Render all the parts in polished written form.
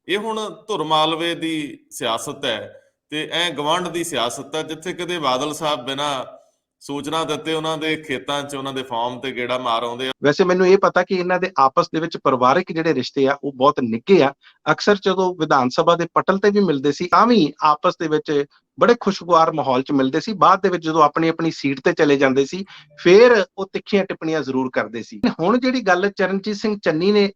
ਇਹ ਹੁਣ ਧੁਰ ਮਾਲਵੇ ਦੀ ਸਿਆਸਤ ਹੈ ਤੇ ਐ ਗਵਾਂਢ ਦੀ ਸਿਆਸਤ ਹੈ, ਜਿੱਥੇ ਕਦੇ ਬਾਦਲ ਸਾਹਿਬ ਬਿਨਾਂ ਸੂਚਨਾ ਦਿੱਤੇ ਉਹਨਾਂ ਦੇ ਖੇਤਾਂ 'ਚ ਉਹਨਾਂ ਦੇ ਫਾਰਮ ਤੇ ਗੇੜਾ ਮਾਰ ਆਉਂਦੇ ਆ। ਵੈਸੇ ਮੈਨੂੰ ਇਹ ਪਤਾ ਕਿ ਇਹਨਾਂ ਦੇ ਆਪਸ ਦੇ ਵਿੱਚ ਪਰਿਵਾਰਕ ਜਿਹੜੇ ਰਿਸ਼ਤੇ ਆ ਉਹ ਬਹੁਤ ਨਿੱਘੇ ਆ। ਅਕਸਰ ਜਦੋਂ ਵਿਧਾਨ ਸਭਾ ਦੇ ਪਟਲ ਤੇ ਵੀ ਮਿਲਦੇ ਸੀ ਤਾਂ ਵੀ ਆਪਸ ਦੇ ਵਿੱਚ ਬੜੇ ਖੁਸ਼ਗਵਾਰ ਮਾਹੌਲ 'ਚ ਮਿਲਦੇ ਸੀ। ਬਾਅਦ ਦੇ ਵਿੱਚ ਜਦੋਂ ਆਪਣੀ ਆਪਣੀ ਸੀਟ ਤੇ ਚਲੇ ਜਾਂਦੇ ਸੀ ਫਿਰ ਉਹ ਤਿੱਖੀਆਂ ਟਿੱਪਣੀਆਂ ਜ਼ਰੂਰ ਕਰਦੇ ਸੀ। ਹੁਣ ਜਿਹੜੀ ਗੱਲ ਚਰਨਜੀਤ ਸਿੰਘ ਚੰਨੀ ਨੇ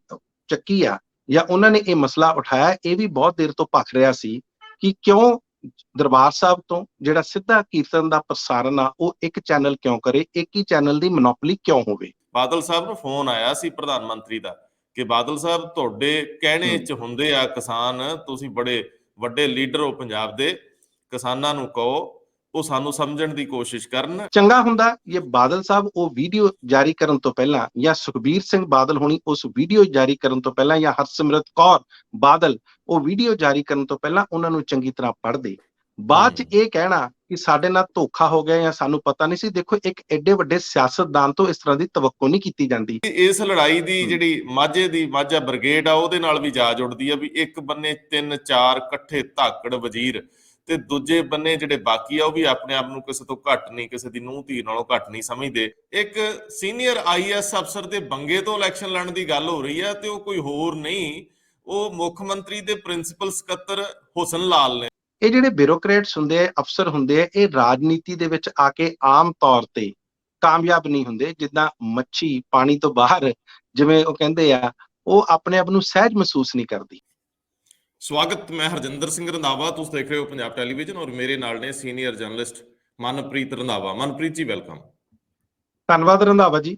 ਚੱਕੀ ਆ ਜਾਂ ਉਹਨਾਂ ਨੇ ਇਹ ਮਸਲਾ ਉਠਾਇਆ, ਇਹ ਵੀ ਬਹੁਤ ਦੇਰ ਤੋਂ ਭਖ ਰਿਹਾ ਸੀ ਕਿ ਕਿਉਂ ਦਰਬਾਰ ਸਾਹਿਬ ਤੋਂ ਜਿਹੜਾ ਸਿੱਧਾ ਕੀਰਤਨ ਦਾ ਪ੍ਰਸਾਰਣ ਆ ਉਹ ਇੱਕ ਚੈਨਲ ਕਿਉਂ ਕਰੇ, ਇੱਕ ਹੀ ਚੈਨਲ ਦੀ ਮੋਨੋਪੋਲੀ ਕਿਉਂ ਹੋਵੇ। ਬਾਦਲ ਸਾਹਿਬ ਨੂੰ ਫੋਨ ਆਇਆ ਸੀ ਪ੍ਰਧਾਨ ਮੰਤਰੀ ਦਾ ਕਿ ਬਾਦਲ ਸਾਹਿਬ ਤੁਹਾਡੇ ਕਹਿਣੇ 'ਚ ਹੁੰਦੇ ਆ ਕਿਸਾਨ, ਤੁਸੀਂ ਬੜੇ ਵੱਡੇ ਲੀਡਰ ਹੋ ਪੰਜਾਬ ਦੇ, ਕਿਸਾਨਾਂ ਨੂੰ ਕਹੋ ਉਹ ਸਾਨੂੰ ਸਮਝਣ ਦੀ ਕੋਸ਼ਿਸ਼ ਕਰਨ। ਚੰਗਾ ਹੁੰਦਾ ਇਹ ਬਾਦਲ ਸਾਹਿਬ ਉਹ ਵੀਡੀਓ ਜਾਰੀ ਕਰਨ ਤੋਂ ਪਹਿਲਾਂ ਜਾਂ ਸੁਖਬੀਰ ਸਿੰਘ ਬਾਦਲ ਹੋਣੀ ਉਸ ਵੀਡੀਓ ਜਾਰੀ ਕਰਨ ਤੋਂ ਪਹਿਲਾਂ ਜਾਂ ਹਰਸਿਮਰਤ ਕੌਰ ਬਾਦਲ ਉਹ ਵੀਡੀਓ ਜਾਰੀ ਕਰਨ ਤੋਂ ਪਹਿਲਾਂ ਉਹਨਾਂ ਨੂੰ ਚੰਗੀ ਤਰ੍ਹਾਂ ਪੜ੍ਹਦੇ। ਬਾਅਦ ਚ ਇਹ ਕਹਿਣਾ ਕਿ ਸਾਡੇ ਨਾਲ ਧੋਖਾ ਹੋ ਗਿਆ ਜਾਂ ਸਾਨੂੰ ਪਤਾ ਨਹੀਂ ਸੀ, ਦੇਖੋ ਇੱਕ ਐਡੇ ਵੱਡੇ ਸਿਆਸਤਦਾਨ ਤੋਂ ਇਸ ਤਰ੍ਹਾਂ ਦੀ ਤਵੱਕੋ ਨਹੀਂ ਕੀਤੀ ਜਾਂਦੀ। ਇਸ ਲੜਾਈ ਦੀ ਜਿਹੜੀ ਮਾਝਾ ਬ੍ਰਿਗੇਡ ਆ ਉਹਦੇ ਨਾਲ ਵੀ ਜਾ ਜੁੜਦੀ ਆ ਵੀ ਇੱਕ ਬੰਨੇ 3-4 ਇਕੱਠੇ ਧਾਕੜ ਵਜ਼ੀਰ ਤੇ ਦੂਜੇ ਬੰਨੇ ਜਿਹੜੇ ਬਾਕੀ ਆ ਉਹ ਵੀ ਆਪਣੇ ਆਪ ਨੂੰ ਕਿਸੇ ਤੋਂ ਘੱਟ ਨਹੀਂ, ਕਿਸੇ ਦੀ ਨੂੰਹ ਧੀ ਨਾਲੋਂ ਘੱਟ ਨਹੀਂ ਸਮਝਦੇ। ਇੱਕ ਸੀਨੀਅਰ IAS ਅਫਸਰ ਦੇ ਬੰਗੇ ਤੋਂ ਇਲੈਕਸ਼ਨ ਲੜਨ ਦੀ ਗੱਲ ਹੋ ਰਹੀ ਹੈ ਤੇ ਉਹ ਕੋਈ ਹੋਰ ਨਹੀਂ, ਉਹ ਮੁੱਖ ਮੰਤਰੀ ਦੇ ਪ੍ਰਿੰਸੀਪਲ ਸਕੱਤਰ ਹੁਸਨ ਲਾਲ ਨੇ। ਇਹ ਜਿਹੜੇ ਬਿਊਰੋਕਰੇਟਸ ਹੁੰਦੇ ਆ, ਅਫਸਰ ਹੁੰਦੇ ਆ, ਇਹ ਰਾਜਨੀਤੀ ਦੇ ਵਿੱਚ ਆ ਕੇ ਆਮ ਤੌਰ ਤੇ ਕਾਮਯਾਬ ਨਹੀਂ ਹੁੰਦੇ। ਜਿੱਦਾਂ ਮੱਛੀ ਪਾਣੀ ਤੋਂ ਬਾਹਰ, ਜਿਵੇਂ ਉਹ ਕਹਿੰਦੇ ਆ, ਉਹ ਆਪਣੇ ਆਪ ਨੂੰ ਸਹਿਜ ਮਹਿਸੂਸ ਨਹੀਂ ਕਰਦੀ। ਸਵਾਗਤ, ਮੈਂ ਹਰਜਿੰਦਰ ਸਿੰਘ ਰੰਧਾਵਾ, ਤੁਸੀਂ ਦੇਖ ਰਹੇ ਹੋ ਪੰਜਾਬ ਟੈਲੀਵਿਜ਼ਨ ਔਰ ਮੇਰੇ ਨਾਲ ਨੇ senior journalist Manpreet Randhawa. Manpreet ji welcome. ਧੰਨਵਾਦ ਰੰਧਾਵਾ ਜੀ।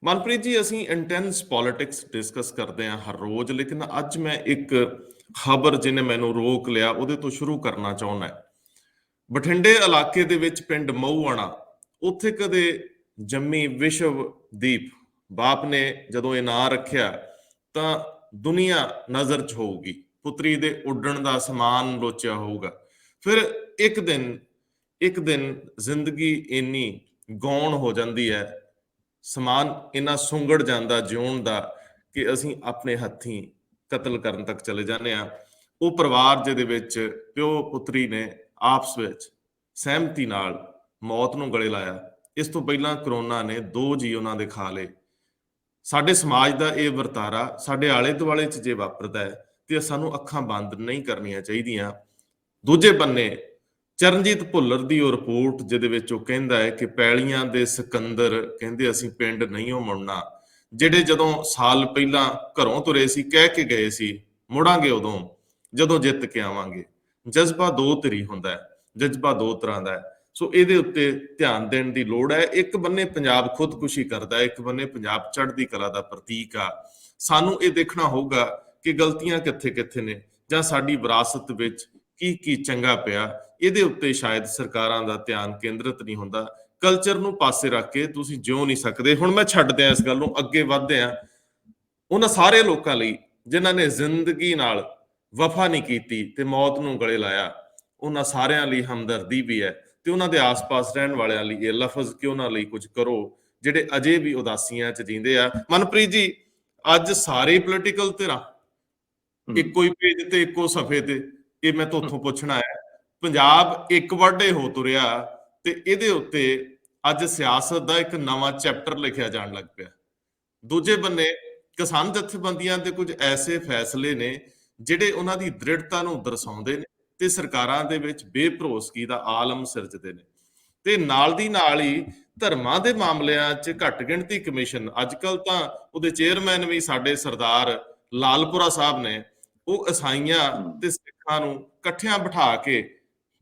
ਮਨਪ੍ਰੀਤ ਜੀ, ਅਸੀਂ ਇੰਟੈਂਸ ਪੋਲਿਟਿਕਸ ਡਿਸਕਸ ਕਰਦੇ ਹਾਂ ਹਰ ਰੋਜ਼, ਲੇਕਿਨ ਅੱਜ ਮੈਂ ਇੱਕ ਖਬਰ ਜਿਹਨੇ ਮੈਨੂੰ ਰੋਕ ਲਿਆ ਉਹਦੇ ਤੋਂ ਸ਼ੁਰੂ ਕਰਨਾ ਚਾਹੁੰਦਾ। ਬਠਿੰਡੇ ਇਲਾਕੇ ਦੇ ਵਿੱਚ ਪਿੰਡ ਮਊਆਣਾ, ਉੱਥੇ ਕਦੇ ਜੰਮੀ ਵਿਸ਼ਵਦੀਪ ਬਾਪ ਨੇ ਜਦੋਂ ਇਹ ਨਾਂ ਰੱਖਿਆ ਤਾਂ ਦੁਨੀਆ ਨਜ਼ਰ 'ਚ ਹੋਊਗੀ, ਪੁੱਤਰੀ ਦੇ ਉੱਡਣ ਦਾ ਸਮਾਨ ਲੋਚਿਆ ਹੋਊਗਾ। ਫਿਰ ਇੱਕ ਦਿਨ ਜ਼ਿੰਦਗੀ ਇੰਨੀ ਗੌਣ ਹੋ ਜਾਂਦੀ ਹੈ, ਸਮਾਨ ਇੰਨਾ ਸੁੰਗੜ ਜਾਂਦਾ ਜਿਉਣ ਦਾ ਕਿ ਅਸੀਂ ਆਪਣੇ ਹੱਥੀਂ ਕਤਲ ਕਰਨ ਤੱਕ ਚਲੇ ਜਾਂਦੇ ਹਾਂ। ਉਹ ਪਰਿਵਾਰ ਜਿਹਦੇ ਵਿੱਚ ਪਿਓ ਪੁੱਤਰੀ ਨੇ ਆਪਸ ਵਿੱਚ ਸਹਿਮਤੀ ਨਾਲ ਮੌਤ ਨੂੰ ਗਲੇ ਲਾਇਆ। ਇਸ ਤੋਂ ਪਹਿਲਾਂ ਕਰੋਨਾ ਨੇ 2 ਜੀ ਉਹਨਾਂ ਦੇ ਖਾ ਲਏ। ਸਾਡੇ ਸਮਾਜ ਦਾ ਇਹ ਵਰਤਾਰਾ ਸਾਡੇ ਆਲੇ ਦੁਆਲੇ 'ਚ ਜੇ ਵਾਪਰਦਾ ਹੈ ਤੇ ਸਾਨੂੰ ਅੱਖਾਂ ਬੰਦ ਨਹੀਂ ਕਰਨੀਆਂ ਚਾਹੀਦੀਆਂ। ਦੂਜੇ ਬੰਨੇ ਚਰਨਜੀਤ ਭੁੱਲਰ ਦੀ ਉਹ ਰਿਪੋਰਟ ਜਿਹਦੇ ਵਿੱਚ ਉਹ ਕਹਿੰਦਾ ਹੈ ਕਿ ਪੈਲੀਆਂ ਦੇ ਸਿਕੰਦਰ ਕਹਿੰਦੇ ਅਸੀਂ ਪਿੰਡ ਨਹੀਂ ਹੋ ਮੁੜਨਾ, ਜਿਹੜੇ ਜਦੋਂ ਸਾਲ ਪਹਿਲਾਂ ਘਰੋਂ ਤੁਰੇ ਸੀ, ਕਹਿ ਕੇ ਗਏ ਸੀ ਮੁੜਾਂਗੇ ਉਦੋਂ ਜਦੋਂ ਜਿੱਤ ਕੇ ਆਵਾਂਗੇ। ਜਜ਼ਬਾ 2 ਧਿਰੀ ਹੁੰਦਾ ਹੈ, ਜਜ਼ਬਾ 2 ਤਰ੍ਹਾਂ ਦਾ ਹੈ। ਸੋ ਇਹਦੇ ਉੱਤੇ ਧਿਆਨ ਦੇਣ ਦੀ ਲੋੜ ਹੈ। ਇੱਕ ਬੰਨੇ ਪੰਜਾਬ ਖੁਦਕੁਸ਼ੀ ਕਰਦਾ, ਇੱਕ ਬੰਨੇ ਪੰਜਾਬ ਚੜ੍ਹਦੀ ਕਲਾ ਦਾ ਪ੍ਰਤੀਕ ਆ। ਸਾਨੂੰ ਇਹ ਦੇਖਣਾ ਹੋਊਗਾ ਕਿ ਗਲਤੀਆਂ ਕਿੱਥੇ ਕਿੱਥੇ ਨੇ ਜਾਂ ਸਾਡੀ ਵਿਰਾਸਤ ਵਿੱਚ ਕੀ ਚੰਗਾ ਪਿਆ। ਇਹਦੇ ਉੱਤੇ ਸ਼ਾਇਦ ਸਰਕਾਰਾਂ ਦਾ ਧਿਆਨ ਕੇਂਦਰਿਤ ਨਹੀਂ ਹੁੰਦਾ। ਕਲਚਰ ਨੂੰ ਪਾਸੇ ਰੱਖ ਕੇ ਤੁਸੀਂ ਜਿਉ ਨਹੀਂ ਸਕਦੇ। ਹੁਣ ਮੈਂ ਛੱਡਦੇ ਆ ਇਸ ਗੱਲ ਨੂੰ, ਅੱਗੇ ਵਧਦੇ ਆ ਉਹਨਾਂ ਸਾਰੇ ਲੋਕਾਂ ਲਈ ਜਿਨ੍ਹਾਂ ਨੇ ਜ਼ਿੰਦਗੀ ਨਾਲ ਵਫਾ ਨਹੀਂ ਕੀਤੀ ਤੇ ਮੌਤ ਨੂੰ ਗਲੇ ਲਾਇਆ। ਉਹਨਾਂ ਸਾਰਿਆਂ ਲਈ ਹਮਦਰਦੀ ਵੀ ਹੈ ਤੇ ਉਹਨਾਂ ਦੇ ਆਸ-ਪਾਸ ਰਹਿਣ ਵਾਲਿਆਂ ਲਈ ਇਹ ਲਫ਼ਜ਼ ਕਿ ਉਹਨਾਂ ਲਈ ਕੁਝ ਕਰੋ ਜਿਹੜੇ ਅਜੇ ਵੀ ਉਦਾਸੀਆਂ 'ਚ ਜੀਂਦੇ ਆ। ਮਨਪ੍ਰੀਤ ਜੀ, ਅੱਜ ਸਾਰੇ ਪੋਲੀਟੀਕਲ ਧਿਰਾਂ ਇੱਕੋ ਹੀ ਪੇਜ ਤੇ ਇੱਕੋ ਸਫ਼ੇ ਤੇ, ਇਹ ਮੈਂ ਤੁਹਾਥੋਂ ਪੁੱਛਣਾ ਹੈ। ਪੰਜਾਬ ਇੱਕ ਵਾਢੇ ਹੋ ਤੁਰਿਆ ਤੇ ਇਹਦੇ ਉੱਤੇ ਅੱਜ ਸਿਆਸਤ ਦਾ ਇੱਕ ਨਵਾਂ ਚੈਪਟਰ ਲਿਖਿਆ ਜਾਣ ਲੱਗ ਪਿਆ। ਦੂਜੇ ਬੰਨੇ ਕਿਸਾਨ ਜਥੇਬੰਦੀਆਂ ਦੇ ਕੁਝ ਐਸੇ ਫੈਸਲੇ ਨੇ ਜਿਹੜੇ ਉਹਨਾਂ ਦੀ ਦ੍ਰਿੜਤਾ ਨੂੰ ਦਰਸਾਉਂਦੇ ਨੇ ਤੇ ਸਰਕਾਰਾਂ ਦੇ ਵਿੱਚ ਬੇਭਰੋਸਗੀ ਦਾ ਆਲਮ ਸਿਰਜਦੇ ਨੇ। ਤੇ ਨਾਲ ਦੀ ਨਾਲ ਹੀ ਧਰਮਾਂ ਦੇ ਮਾਮਲਿਆਂ 'ਚ ਘੱਟ ਗਿਣਤੀ ਕਮਿਸ਼ਨ, ਅੱਜ ਕੱਲ ਤਾਂ ਉਹਦੇ ਚੇਅਰਮੈਨ ਵੀ ਸਾਡੇ ਸਰਦਾਰ ਲਾਲਪੁਰਾ ਸਾਹਿਬ ਨੇ, ਉਹ ਈਸਾਈਆਂ ਤੇ ਸਿੱਖਾਂ ਨੂੰ ਇਕੱਠਿਆਂ ਬਿਠਾ ਕੇ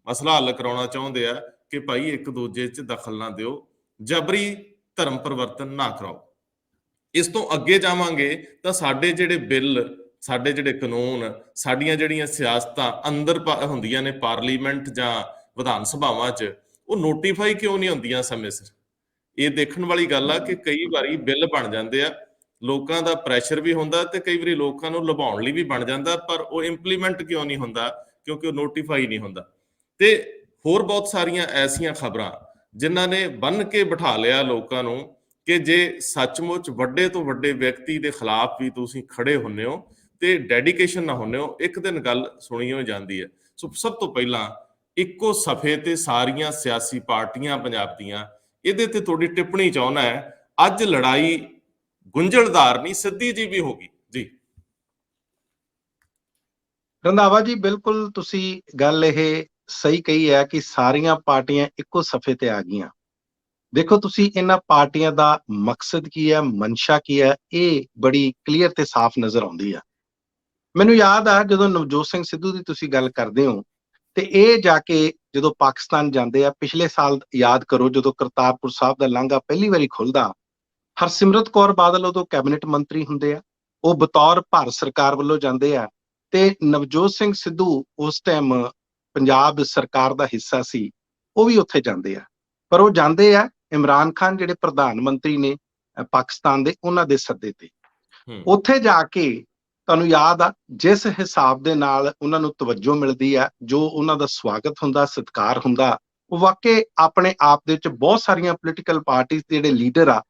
ਮਸਲਾ ਹੱਲ ਕਰਾਉਣਾ ਚਾਹੁੰਦੇ ਆ ਕਿ ਭਾਈ ਇੱਕ ਦੂਜੇ 'ਚ ਦਖਲ ਨਾ ਦਿਓ, ਜਬਰੀ ਧਰਮ ਪਰਿਵਰਤਨ ਨਾ ਕਰਾਓ। ਇਸ ਤੋਂ ਅੱਗੇ ਜਾਵਾਂਗੇ ਤਾਂ ਸਾਡੇ ਜਿਹੜੇ ਬਿੱਲ, ਸਾਡੇ ਜਿਹੜੇ ਕਾਨੂੰਨ, ਸਾਡੀਆਂ ਜਿਹੜੀਆਂ ਸਿਆਸਤਾਂ ਅੰਦਰ ਹੁੰਦੀਆਂ ਨੇ ਪਾਰਲੀਮੈਂਟ ਜਾਂ ਵਿਧਾਨ ਸਭਾਵਾਂ 'ਚ, ਉਹ ਨੋਟੀਫਾਈ ਕਿਉਂ ਨਹੀਂ ਹੁੰਦੀਆਂ ਸਮੇਂ ਸਿਰ। ਇਹ ਦੇਖਣ ਵਾਲੀ ਗੱਲ ਆ ਕਿ ਕਈ ਵਾਰੀ ਬਿੱਲ ਬਣ ਜਾਂਦੇ ਆ, ਲੋਕਾਂ ਦਾ ਪ੍ਰੈਸ਼ਰ ਵੀ ਹੁੰਦਾ ਤੇ ਕਈ ਵਾਰੀ ਲੋਕਾਂ ਨੂੰ ਲੁਭਾਉਣ ਲਈ ਵੀ ਬਣ ਜਾਂਦਾ, ਪਰ ਉਹ ਇੰਪਲੀਮੈਂਟ ਕਿਉਂ ਨਹੀਂ ਹੁੰਦਾ? ਕਿਉਂਕਿ ਉਹ ਨੋਟੀਫਾਈ ਨਹੀਂ ਹੁੰਦਾ। ਤੇ ਹੋਰ ਬਹੁਤ ਸਾਰੀਆਂ ਐਸੀਆਂ ਖਬਰਾਂ ਜਿਨ੍ਹਾਂ ਨੇ ਬੰਨ ਕੇ ਬਿਠਾ ਲਿਆ ਲੋਕਾਂ ਨੂੰ ਕਿ ਜੇ ਸੱਚਮੁੱਚ ਵੱਡੇ ਤੋਂ ਵੱਡੇ ਵਿਅਕਤੀ ਦੇ ਖਿਲਾਫ ਵੀ ਤੁਸੀਂ ਖੜੇ ਹੁੰਨੇ ਹੋ ਤੇ ਡੈਡੀਕੇਸ਼ਨ ਨਾ ਹੁੰਦੇ ਹੋ, ਇੱਕ ਦਿਨ ਗੱਲ ਸੁਣੀ ਹੋ ਜਾਂਦੀ ਹੈ। ਸੋ ਸਭ ਤੋਂ ਪਹਿਲਾਂ ਇੱਕੋ ਸਫ਼ੇ ਤੇ ਸਾਰੀਆਂ ਸਿਆਸੀ ਪਾਰਟੀਆਂ ਪੰਜਾਬ ਦੀਆਂ, ਇਹਦੇ ਤੇ ਤੁਹਾਡੀ ਟਿੱਪਣੀ ਚਾਹੁੰਦਾ ਹੈ। ਅੱਜ ਲੜਾਈ ਗੁੰਝਲਦਾਰ ਨਹੀਂ, ਸਿੱਧੀ ਜੀ ਵੀ ਹੋ ਗਈ ਜੀ। ਰੰਧਾਵਾ ਜੀ, ਬਿਲਕੁਲ ਤੁਸੀਂ ਗੱਲ ਇਹ ਸਹੀ ਕਹੀ ਹੈ ਕਿ ਸਾਰੀਆਂ ਪਾਰਟੀਆਂ ਇੱਕੋ ਸਫ਼ੇ ਤੇ ਆ ਗਈਆਂ। ਦੇਖੋ, ਤੁਸੀਂ ਇਹਨਾਂ ਪਾਰਟੀਆਂ ਦਾ ਮਕਸਦ ਕੀ ਹੈ, ਮਨਸ਼ਾ ਕੀ ਹੈ, ਇਹ ਬੜੀ ਕਲੀਅਰ ਤੇ ਸਾਫ਼ ਨਜ਼ਰ ਆਉਂਦੀ ਆ। ਮੈਨੂੰ ਯਾਦ ਆ ਜਦੋਂ ਨਵਜੋਤ ਸਿੰਘ ਸਿੱਧੂ ਦੀ ਤੁਸੀਂ ਗੱਲ ਕਰਦੇ ਹੋ, ਤੇ ਇਹ ਜਾ ਕੇ ਜਦੋਂ ਪਾਕਿਸਤਾਨ ਜਾਂਦੇ ਆ, ਪਿਛਲੇ ਸਾਲ ਯਾਦ ਕਰੋ ਜਦੋਂ ਕਰਤਾਰਪੁਰ ਸਾਹਿਬ ਦਾ ਲਾਂਘਾ ਪਹਿਲੀ ਵਾਰੀ ਖੁੱਲਦਾ, ਹਰਸਿਮਰਤ ਕੌਰ ਬਾਦਲ ਉਦੋਂ ਕੈਬਨਿਟ ਮੰਤਰੀ ਹੁੰਦੇ ਆ, ਉਹ ਬਤੌਰ ਭਾਰਤ ਸਰਕਾਰ ਵੱਲੋਂ ਜਾਂਦੇ ਆ, ਤੇ ਨਵਜੋਤ ਸਿੰਘ ਸਿੱਧੂ ਉਸ ਟਾਈਮ ਪੰਜਾਬ ਸਰਕਾਰ ਦਾ ਹਿੱਸਾ ਸੀ, ਉਹ ਵੀ ਉੱਥੇ ਜਾਂਦੇ ਆ। ਪਰ ਉਹ ਜਾਂਦੇ ਆ ਇਮਰਾਨ ਖਾਨ ਜਿਹੜੇ ਪ੍ਰਧਾਨ ਮੰਤਰੀ ਨੇ ਪਾਕਿਸਤਾਨ ਦੇ, ਉਹਨਾਂ ਦੇ ਸੱਦੇ ਤੇ। ਉੱਥੇ ਜਾ ਕੇ ਤੁਹਾਨੂੰ ਯਾਦ ਆ ਜਿਸ ਹਿਸਾਬ ਦੇ ਨਾਲ ਉਹਨਾਂ ਨੂੰ ਤਵੱਜੋ ਮਿਲਦੀ ਆ, ਜੋ ਉਹਨਾਂ ਦਾ ਸਵਾਗਤ ਹੁੰਦਾ, ਸਤਿਕਾਰ ਹੁੰਦਾ, ਉਹ ਵਾਕਈ ਆਪਣੇ ਆਪ ਦੇ ਵਿੱਚ ਬਹੁਤ ਸਾਰੀਆਂ ਪੋਲੀਟੀਕਲ ਪਾਰਟੀਆਂ ਦੇ ਜਿਹੜੇ ਲੀਡਰ ਆ,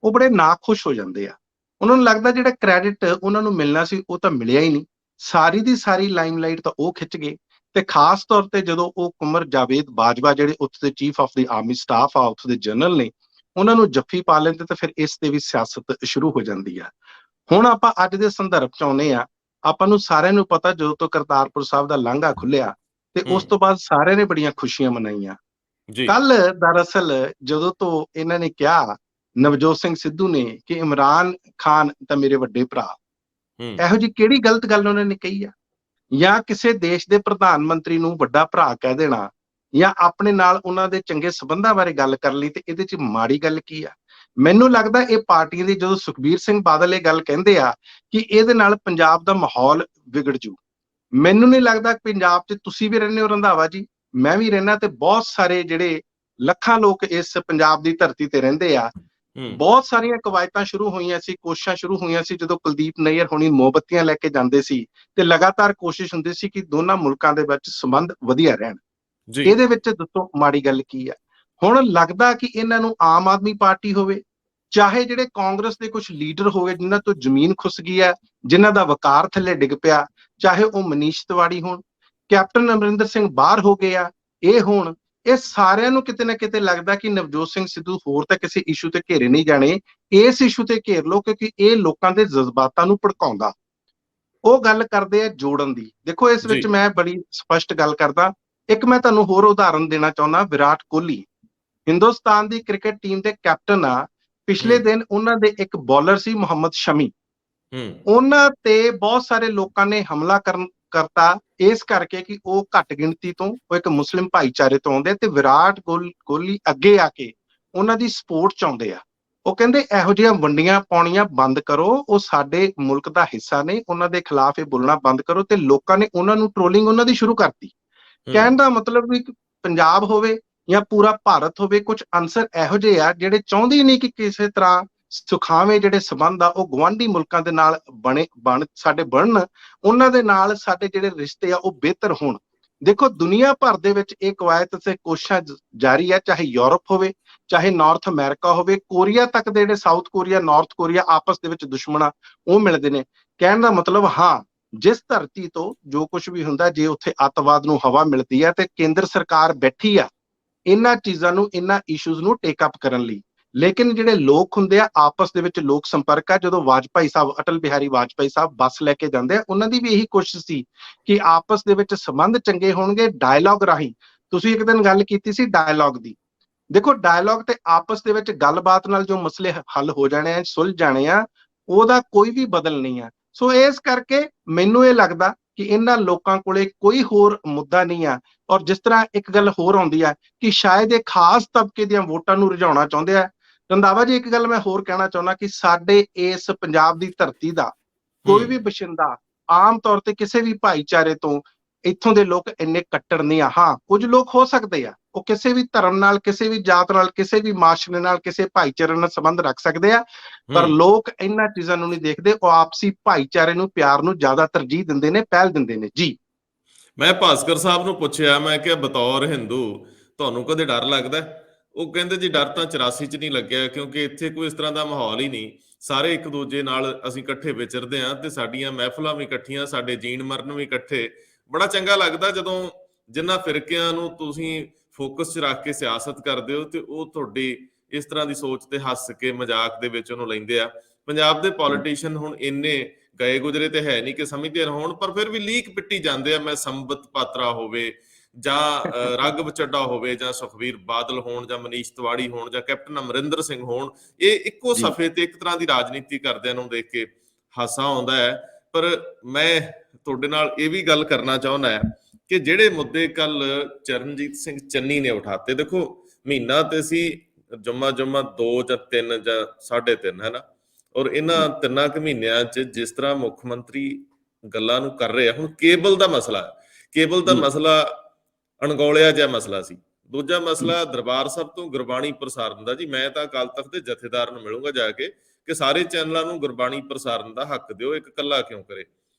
ਉਹ ਬੜੇ ਨਾਖੁਸ਼ ਹੋ ਜਾਂਦੇ ਆ। ਉਹਨਾਂ ਨੂੰ ਲੱਗਦਾ ਜਿਹੜਾ ਕ੍ਰੈਡਿਟ ਉਹਨਾਂ ਨੂੰ ਮਿਲਣਾ ਸੀ ਉਹ ਤਾਂ ਮਿਲਿਆ ਹੀ ਨਹੀਂ, ਸਾਰੀ ਦੀ ਸਾਰੀ ਲਾਈਮਲਾਈਟ ਤਾਂ ਉਹ ਖਿੱਚ ਗਏ। ਤੇ ਖਾਸ ਤੌਰ ਤੇ ਜਦੋਂ ਉਹ ਕੁੰਵਰ ਜਾਵੇਦ ਬਾਜਵਾ ਜਿਹੜੇ ਉੱਥੇ ਦੇ chief of the army staff ਆ, ਉੱਥੇ ਦੇ ਜਨਰਲ ਨੇ, ਉਹਨਾਂ ਨੂੰ ਜੱਫੀ ਪਾ ਲੈਂਦੇ, ਤਾਂ ਫਿਰ ਇਸ ਤੇ ਵੀ ਸਿਆਸਤ ਸ਼ੁਰੂ ਹੋ ਜਾਂਦੀ ਆ। ਹੁਣ ਆਪਾਂ ਅੱਜ ਦੇ ਸੰਦਰਭ ਚ ਆਉਂਦੇ ਆ, ਆਪਾਂ ਨੂੰ ਸਾਰਿਆਂ ਨੂੰ ਪਤਾ ਜਦੋਂ ਤੋਂ ਕਰਤਾਰਪੁਰ ਸਾਹਿਬ ਦਾ ਲਾਂਘਾ ਖੁੱਲਿਆ ਤੇ ਉਸ ਤੋਂ ਬਾਅਦ ਸਾਰਿਆਂ ਨੇ ਬੜੀਆਂ ਖੁਸ਼ੀਆਂ ਮਨਾਈਆਂ। ਕੱਲ ਦਰਅਸਲ ਜਦੋਂ ਤੋਂ ਇਹਨਾਂ ਨੇ ਕਿਹਾ, ਨਵਜੋਤ ਸਿੰਘ ਸਿੱਧੂ ਨੇ, ਕਿ ਇਮਰਾਨ ਖਾਨ ਤਾਂ ਮੇਰੇ ਵੱਡੇ ਭਰਾ, ਇਹੋ ਜਿਹੀ ਕਿਹੜੀ ਗਲਤ ਗੱਲ ਉਹਨਾਂ ਨੇ ਕਹੀ ਆ? ਜਾਂ ਕਿਸੇ ਦੇਸ਼ ਦੇ ਪ੍ਰਧਾਨ ਮੰਤਰੀ ਨੂੰ ਵੱਡਾ ਭਰਾ ਕਹਿ ਦੇਣਾ, ਜਾਂ ਆਪਣੇ ਨਾਲ ਉਹਨਾਂ ਦੇ ਚੰਗੇ ਸੰਬੰਧਾਂ ਬਾਰੇ ਗੱਲ ਕਰ ਲਈ, ਤੇ ਇਹਦੇ ਚ ਮਾੜੀ ਗੱਲ ਕੀ ਆ? ਮੈਨੂੰ ਲੱਗਦਾ ਇਹ ਪਾਰਟੀਆਂ ਦੀ, ਜਦੋਂ ਸੁਖਬੀਰ ਸਿੰਘ ਬਾਦਲ ਇਹ ਗੱਲ ਕਹਿੰਦੇ ਆ ਕਿ ਇਹਦੇ ਨਾਲ ਪੰਜਾਬ ਦਾ ਮਾਹੌਲ ਵਿਗੜ ਜੂ, ਮੈਨੂੰ ਨਹੀਂ ਲੱਗਦਾ। ਪੰਜਾਬ 'ਚ ਤੁਸੀਂ ਵੀ ਰਹਿੰਦੇ ਹੋ ਰੰਧਾਵਾ ਜੀ, ਮੈਂ ਵੀ ਰਹਿਣਾ, ਤੇ ਬਹੁਤ ਸਾਰੇ ਜਿਹੜੇ ਲੱਖਾਂ ਲੋਕ ਇਸ ਪੰਜਾਬ ਦੀ ਧਰਤੀ ਤੇ ਰਹਿੰਦੇ ਆ। ਬਹੁਤ ਸਾਰੀਆਂ ਕਵਾਇਤਾਂ ਸ਼ੁਰੂ ਹੋਈਆਂ ਸੀ, ਕੋਸ਼ਿਸ਼ਾਂ ਸ਼ੁਰੂ ਹੋਈਆਂ ਸੀ, ਜਦੋਂ ਕੁਲਦੀਪ ਨਈਅਰ ਹੋਣੀ ਮੋਮਬੱਤੀਆਂ ਲੈ ਕੇ ਜਾਂਦੇ ਸੀ, ਤੇ ਲਗਾਤਾਰ ਕੋਸ਼ਿਸ਼ ਹੁੰਦੀ ਸੀ ਕਿ ਦੋਨਾਂ ਮੁਲਕਾਂ ਦੇ ਵਿੱਚ ਸੰਬੰਧ ਵਧੀਆ ਰਹਿਣ। ਇਹਦੇ ਵਿੱਚ ਦੱਸੋ ਮਾੜੀ ਗੱਲ ਕੀ ਆ? ਹੁਣ ਲੱਗਦਾ ਕਿ ਇਹਨਾਂ ਨੂੰ ਆਮ ਆਦਮੀ ਪਾਰਟੀ ਹੋਵੇ, ਚਾਹੇ ਜਿਹੜੇ ਕਾਂਗਰਸ ਦੇ ਕੁਝ ਲੀਡਰ ਹੋਵੇ ਜਿਨ੍ਹਾਂ ਤੋਂ ਜ਼ਮੀਨ ਖੁੱਸ ਗਈ ਹੈ, ਜਿਨ੍ਹਾਂ ਦਾ ਵਕਾਰ ਥੱਲੇ ਡਿੱਗ ਪਿਆ, ਚਾਹੇ ਉਹ ਮਨੀਸ਼ ਤਿਵਾੜੀ ਹੋਣ, ਕੈਪਟਨ ਅਮਰਿੰਦਰ ਸਿੰਘ ਬਾਹਰ ਹੋ ਗਏ ਆ, ਇਹ ਹੋਣ, ਇਹ ਸਾਰਿਆਂ ਨੂੰ ਕਿਤੇ ਨਾ ਕਿਤੇ ਲੱਗਦਾ ਕਿ ਨਵਜੋਤ ਸਿੰਘ ਸਿੱਧੂ ਹੋਰ ਤਾਂ ਕਿਸੇ ਇਸ਼ੂ ਤੇ ਘੇਰੇ ਨਹੀਂ ਜਾਣੇ, ਇਸ ਇਸ਼ੂ ਤੇ ਘੇਰ ਲਓ, ਕਿਉਂਕਿ ਇਹ ਲੋਕਾਂ ਦੇ ਜਜ਼ਬਾਤਾਂ ਨੂੰ ਭੜਕਾਉਂਦਾ। ਉਹ ਗੱਲ ਕਰਦੇ ਆ ਜੋੜਨ ਦੀ। ਦੇਖੋ, ਇਸ ਵਿੱਚ ਮੈਂ ਬੜੀ ਸਪਸ਼ਟ ਗੱਲ ਕਰਦਾ। ਇੱਕ ਮੈਂ ਤੁਹਾਨੂੰ ਹੋਰ ਉਦਾਹਰਨ ਦੇਣਾ ਚਾਹੁੰਦਾ, ਵਿਰਾਟ ਕੋਹਲੀ ਹਿੰਦੁਸਤਾਨ ਦੀ ਕ੍ਰਿਕਟ ਟੀਮ ਦੇ ਕੈਪਟਨ ਆ। ਪਿਛਲੇ ਦਿਨ ਉਹਨਾਂ ਦੇ ਇੱਕ ਬੌਲਰ ਸੀ ਮੁਹੰਮਦ ਸ਼ਮੀ, ਉਹਨਾਂ ਤੇ ਬਹੁਤ ਸਾਰੇ ਲੋਕਾਂ ਨੇ ਹਮਲਾ ਕਰਤਾ, ਇਸ ਕਰਕੇ ਕਿ ਉਹ ਘੱਟ ਗਿਣਤੀ ਤੋਂ, ਉਹ ਇੱਕ ਮੁਸਲਿਮ ਭਾਈਚਾਰੇ ਤੋਂ ਆਉਂਦੇ, ਤੇ ਵਿਰਾਟ ਕੋਹਲੀ ਅੱਗੇ ਆ ਕੇ ਉਹਨਾਂ ਦੀ ਸਪੋਰਟ ਚਾਹੁੰਦੇ ਆ। ਉਹ ਕਹਿੰਦੇ ਇਹੋ ਜਿਹੀਆਂ ਵੰਡੀਆਂ ਪਾਉਣੀਆਂ ਬੰਦ ਕਰੋ, ਉਹ ਸਾਡੇ ਮੁਲਕ ਦਾ ਹਿੱਸਾ ਨੇ, ਉਹਨਾਂ ਦੇ ਖਿਲਾਫ ਇਹ ਬੋਲਣਾ ਬੰਦ ਕਰੋ। ਤੇ ਲੋਕਾਂ ਨੇ ਉਹਨਾਂ ਨੂੰ ਟ੍ਰੋਲਿੰਗ ਉਹਨਾਂ ਦੀ ਸ਼ੁਰੂ ਕਰਤੀ। ਕਹਿਣ ਦਾ ਮਤਲਬ ਵੀ ਪੰਜਾਬ ਹੋਵੇ ਜਾਂ ਪੂਰਾ ਭਾਰਤ ਹੋਵੇ, ਕੁਝ ਅਨਸਰ ਇਹੋ ਜਿਹੇ ਆ ਜਿਹੜੇ ਚਾਹੁੰਦੇ ਨਹੀਂ ਕਿ ਕਿਸੇ ਤਰ੍ਹਾਂ ਸੁਖਾਵੇਂ ਜਿਹੜੇ ਸੰਬੰਧ ਆ ਉਹ ਗੁਆਂਢੀ ਮੁਲਕਾਂ ਦੇ ਨਾਲ ਸਾਡੇ ਬਣਨ, ਉਹਨਾਂ ਦੇ ਨਾਲ ਸਾਡੇ ਜਿਹੜੇ ਰਿਸ਼ਤੇ ਆ ਉਹ ਬਿਹਤਰ ਹੋਣ। ਦੇਖੋ, ਦੁਨੀਆ ਭਰ ਦੇ ਵਿੱਚ ਇਹ ਕਵਾਇਤ ਤੇ ਕੋਸ਼ਿਸ਼ਾਂ ਜਾਰੀ ਆ, ਚਾਹੇ ਯੂਰਪ ਹੋਵੇ, ਚਾਹੇ ਨਾਰਥ ਅਮਰੀਕਾ ਹੋਵੇ, ਕੋਰੀਆ ਤੱਕ ਦੇ ਜਿਹੜੇ ਸਾਊਥ ਕੋਰੀਆ, ਨਾਰਥ ਕੋਰੀਆ ਆਪਸ ਦੇ ਵਿੱਚ ਦੁਸ਼ਮਣ ਆ, ਉਹ ਮਿਲਦੇ ਨੇ। ਕਹਿਣ ਦਾ ਮਤਲਬ, ਹਾਂ, ਜਿਸ ਧਰਤੀ ਤੋਂ ਜੋ ਕੁਝ ਵੀ ਹੁੰਦਾ, ਜੇ ਉੱਥੇ ਅੱਤਵਾਦ ਨੂੰ ਹਵਾ ਮਿਲਦੀ ਹੈ, ਤੇ ਕੇਂਦਰ ਸਰਕਾਰ ਬੈਠੀ ਆ ਇਹਨਾਂ ਚੀਜ਼ਾਂ ਨੂੰ, ਇਹਨਾਂ ਇਸ਼ੂਜ਼ ਨੂੰ ਟੇਕ ਅਪ ਕਰਨ ਲਈ। ਲੇਕਿਨ ਜਿਹੜੇ ਲੋਕ ਹੁੰਦੇ ਆ, ਆਪਸ ਦੇ ਵਿੱਚ ਲੋਕ ਸੰਪਰਕ ਆ। ਜਦੋਂ ਵਾਜਪਾਈ ਸਾਹਿਬ, ਅਟਲ ਬਿਹਾਰੀ ਵਾਜਪਾਈ ਸਾਹਿਬ ਬੱਸ ਲੈ ਕੇ ਜਾਂਦੇ ਆ, ਉਹਨਾਂ ਦੀ ਵੀ ਇਹੀ ਕੋਸ਼ਿਸ਼ ਸੀ ਕਿ ਆਪਸ ਦੇ ਵਿੱਚ ਸੰਬੰਧ ਚੰਗੇ ਹੋਣਗੇ ਡਾਇਲੌਗ ਰਾਹੀਂ। ਤੁਸੀਂ ਇੱਕ ਦਿਨ ਗੱਲ ਕੀਤੀ ਸੀ ਡਾਇਲੌਗ ਦੀ। ਦੇਖੋ, ਡਾਇਲੌਗ ਤੇ ਆਪਸ ਦੇ ਵਿੱਚ ਗੱਲਬਾਤ ਨਾਲ ਜੋ ਮਸਲੇ ਹੱਲ ਹੋ ਜਾਣੇ ਆ, ਸੁਲਝ ਜਾਣੇ ਆ, ਉਹਦਾ ਕੋਈ ਵੀ ਬਦਲ ਨਹੀਂ ਆ। ਸੋ ਇਸ ਕਰਕੇ ਮੈਨੂੰ ਇਹ ਲੱਗਦਾ ਕਿ ਇਹਨਾਂ ਲੋਕਾਂ ਕੋਲੇ ਕੋਈ ਹੋਰ ਮੁੱਦਾ ਨਹੀਂ ਆ। ਔਰ ਜਿਸ ਤਰ੍ਹਾਂ ਇੱਕ ਗੱਲ ਹੋਰ ਆਉਂਦੀ ਆ ਕਿ ਸ਼ਾਇਦ ਇਹ ਖਾਸ ਤਬਕੇ ਦੀਆਂ ਵੋਟਾਂ ਨੂੰ ਰਿਝਾਉਣਾ ਚਾਹੁੰਦੇ ਆ। ਰੰਧਾਵਾ ਜੀ, ਇੱਕ ਗੱਲ ਮੈਂ ਹੋਰ ਕਹਿਣਾ ਚਾਹੁੰਦਾ ਕਿ ਸਾਡੇ ਇਸ ਪੰਜਾਬ ਦੀ ਧਰਤੀ ਦਾ ਕੋਈ ਵੀ ਬਸ਼ਿੰਦਾ ਆਮ ਤੌਰ ਤੇ ਕਿਸੇ ਵੀ ਭਾਈਚਾਰੇ ਤੋਂ, ਇੱਥੋਂ ਦੇ ਲੋਕ ਇੰਨੇ ਕੱਟੜ ਨਹੀਂ ਆ। ਹਾਂ, ਕੁਝ ਲੋਕ ਹੋ ਸਕਦੇ ਆ, ਉਹ ਕਿਸੇ ਵੀ ਧਰਮ ਨਾਲ, ਕਿਸੇ ਵੀ ਜਾਤ ਨਾਲ, ਕਿਸੇ ਵੀ ਮਾਸ਼ਰੇ ਨਾਲ, ਕਿਸੇ ਭਾਈਚਾਰੇ ਨਾਲ ਸੰਬੰਧ ਰੱਖ ਸਕਦੇ ਆ, ਪਰ ਲੋਕ ਇਹਨਾਂ ਚੀਜ਼ਾਂ ਨੂੰ ਨਹੀਂ ਦੇਖਦੇ। ਉਹ ਆਪਸੀ ਭਾਈਚਾਰੇ ਨੂੰ, ਪਿਆਰ ਨੂੰ ਜ਼ਿਆਦਾ ਤਰਜੀਹ ਦਿੰਦੇ ਨੇ, ਪਹਿਲ ਦਿੰਦੇ ਨੇ। ਜੀ, ਮੈਂ ਭਾਸਕਰ ਸਾਹਿਬ ਨੂੰ ਪੁੱਛਿਆ, ਮੈਂ ਕਿਹਾ ਬਤੌਰ ਹਿੰਦੂ ਤੁਹਾਨੂੰ ਕਦੇ ਡਰ ਲੱਗਦਾ? ਉਹ ਕਹਿੰਦੇ ਜੀ ਡਰ ਤਾਂ 84 ਚ ਨਹੀਂ ਲੱਗਿਆ, ਕਿਉਂਕਿ ਇੱਥੇ ਕੋਈ ਇਸ ਤਰ੍ਹਾਂ ਦਾ ਮਾਹੌਲ ਹੀ ਨਹੀਂ। ਸਾਰੇ ਇੱਕ ਦੂਜੇ ਨਾਲ ਅਸੀਂ ਇਕੱਠੇ ਵਿਚਰਦੇ ਹਾਂ ਤੇ ਸਾਡੀਆਂ ਮਹਿਫਲਾਂ ਵੀ ਇਕੱਠੀਆਂ, ਸਾਡੇ ਜੀਣ ਮਰਨ ਵੀ ਇਕੱਠੇ। ਬੜਾ ਚੰਗਾ ਲੱਗਦਾ ਜਦੋਂ ਜਿਨ੍ਹਾਂ ਫਿਰਕਿਆਂ ਨੂੰ ਤੁਸੀਂ ਫੋਕਸ 'ਚ ਰੱਖ ਕੇ ਸਿਆਸਤ ਕਰਦੇ ਹੋ ਤੇ ਉਹ ਤੁਹਾਡੀ ਇਸ ਤਰ੍ਹਾਂ ਦੀ ਸੋਚ ਤੇ ਹੱਸ ਕੇ ਮਜ਼ਾਕ ਦੇ ਵਿੱਚ ਉਹਨੂੰ ਲੈਂਦੇ ਆ। ਪੰਜਾਬ ਦੇ ਪੋਲੀਟੀਸ਼ੀਅਨ ਹੁਣ ਇੰਨੇ ਗਏ ਗੁਜਰੇ ਤੇ ਹੈ ਨਹੀਂ ਕਿ ਸਮਝਦੇ ਹੋਣ, ਪਰ ਫਿਰ ਵੀ ਲੀਕ ਪਿੱਟੀ ਜਾਂਦੇ ਆ। ਮੈਂ ਸੰਬਤ ਪਾਤਰਾ ਹੋਵੇ ਜਾਂ ਰਾਘਵ ਚੱਡਾ ਹੋਵੇ ਜਾਂ ਸੁਖਬੀਰ ਬਾਦਲ ਹੋਣ ਜਾਂ ਮਨੀਸ਼ ਤਿਵਾੜੀ ਹੋਣ ਜਾਂ ਕੈਪਟਨ ਅਮਰਿੰਦਰ ਸਿੰਘ ਹੋਣ, ਇਹ ਇੱਕੋ ਸਫ਼ੇ ਤੇ ਇੱਕ ਤਰ੍ਹਾਂ ਦੀ ਰਾਜਨੀਤੀ ਕਰਦਿਆਂ ਨੂੰ ਦੇਖ ਕੇ ਹਾਸਾ ਆਉਂਦਾ ਹੈ। ਪਰ ਮੈਂ ਤੁਹਾਡੇ ਨਾਲ ਇਹ ਵੀ ਗੱਲ ਕਰਨਾ ਚਾਹੁੰਦਾ ਹੈ ਕਿ ਜਿਹੜੇ ਮੁੱਦੇ ਕੱਲ ਚਰਨਜੀਤ ਸਿੰਘ ਚੰਨੀ ਨੇ ਉਠਾਤੇ, ਦੇਖੋ ਮਹੀਨਾ ਤੇ ਸੀ ਜੁਮਾ 2 ਜਾਂ 3 ਜਾਂ 3.5 ਹੈ ਨਾ, ਔਰ ਇਹਨਾਂ 3 ਕੁ ਮਹੀਨਿਆਂ 'ਚ ਜਿਸ ਤਰ੍ਹਾਂ ਮੁੱਖ ਮੰਤਰੀ ਗੱਲਾਂ ਨੂੰ ਕਰ ਰਹੇ ਆ। ਹੁਣ ਕੇਬਲ ਦਾ ਮਸਲਾ ਅਣਗੌਲਿਆ ਜਿਹਾ ਮਸਲਾ ਸੀ। ਦੂਜਾ ਮਸਲਾ ਦਰਬਾਰ ਸਾਹਿਬ ਤੋਂ ਗੁਰਬਾਣੀ ਪ੍ਰਸਾਰਨ ਦਾ। ਜੀ ਮੈਂ ਤਾਂ ਅਕਾਲ ਤਖਤ ਦੇ ਜਥੇਦਾਰ ਨੂੰ ਮਿਲੂੰਗਾ ਜਾ ਕੇ ਕਿ ਸਾਰੇ ਚੈਨਲਾਂ ਨੂੰ ਗੁਰਬਾਣੀ ਪ੍ਰਸਾਰਨ ਦਾ ਹੱਕ ਦਿਓ, ਇੱਕ ਇਕੱਲਾ ਕਿਉਂ ਕਰੇ,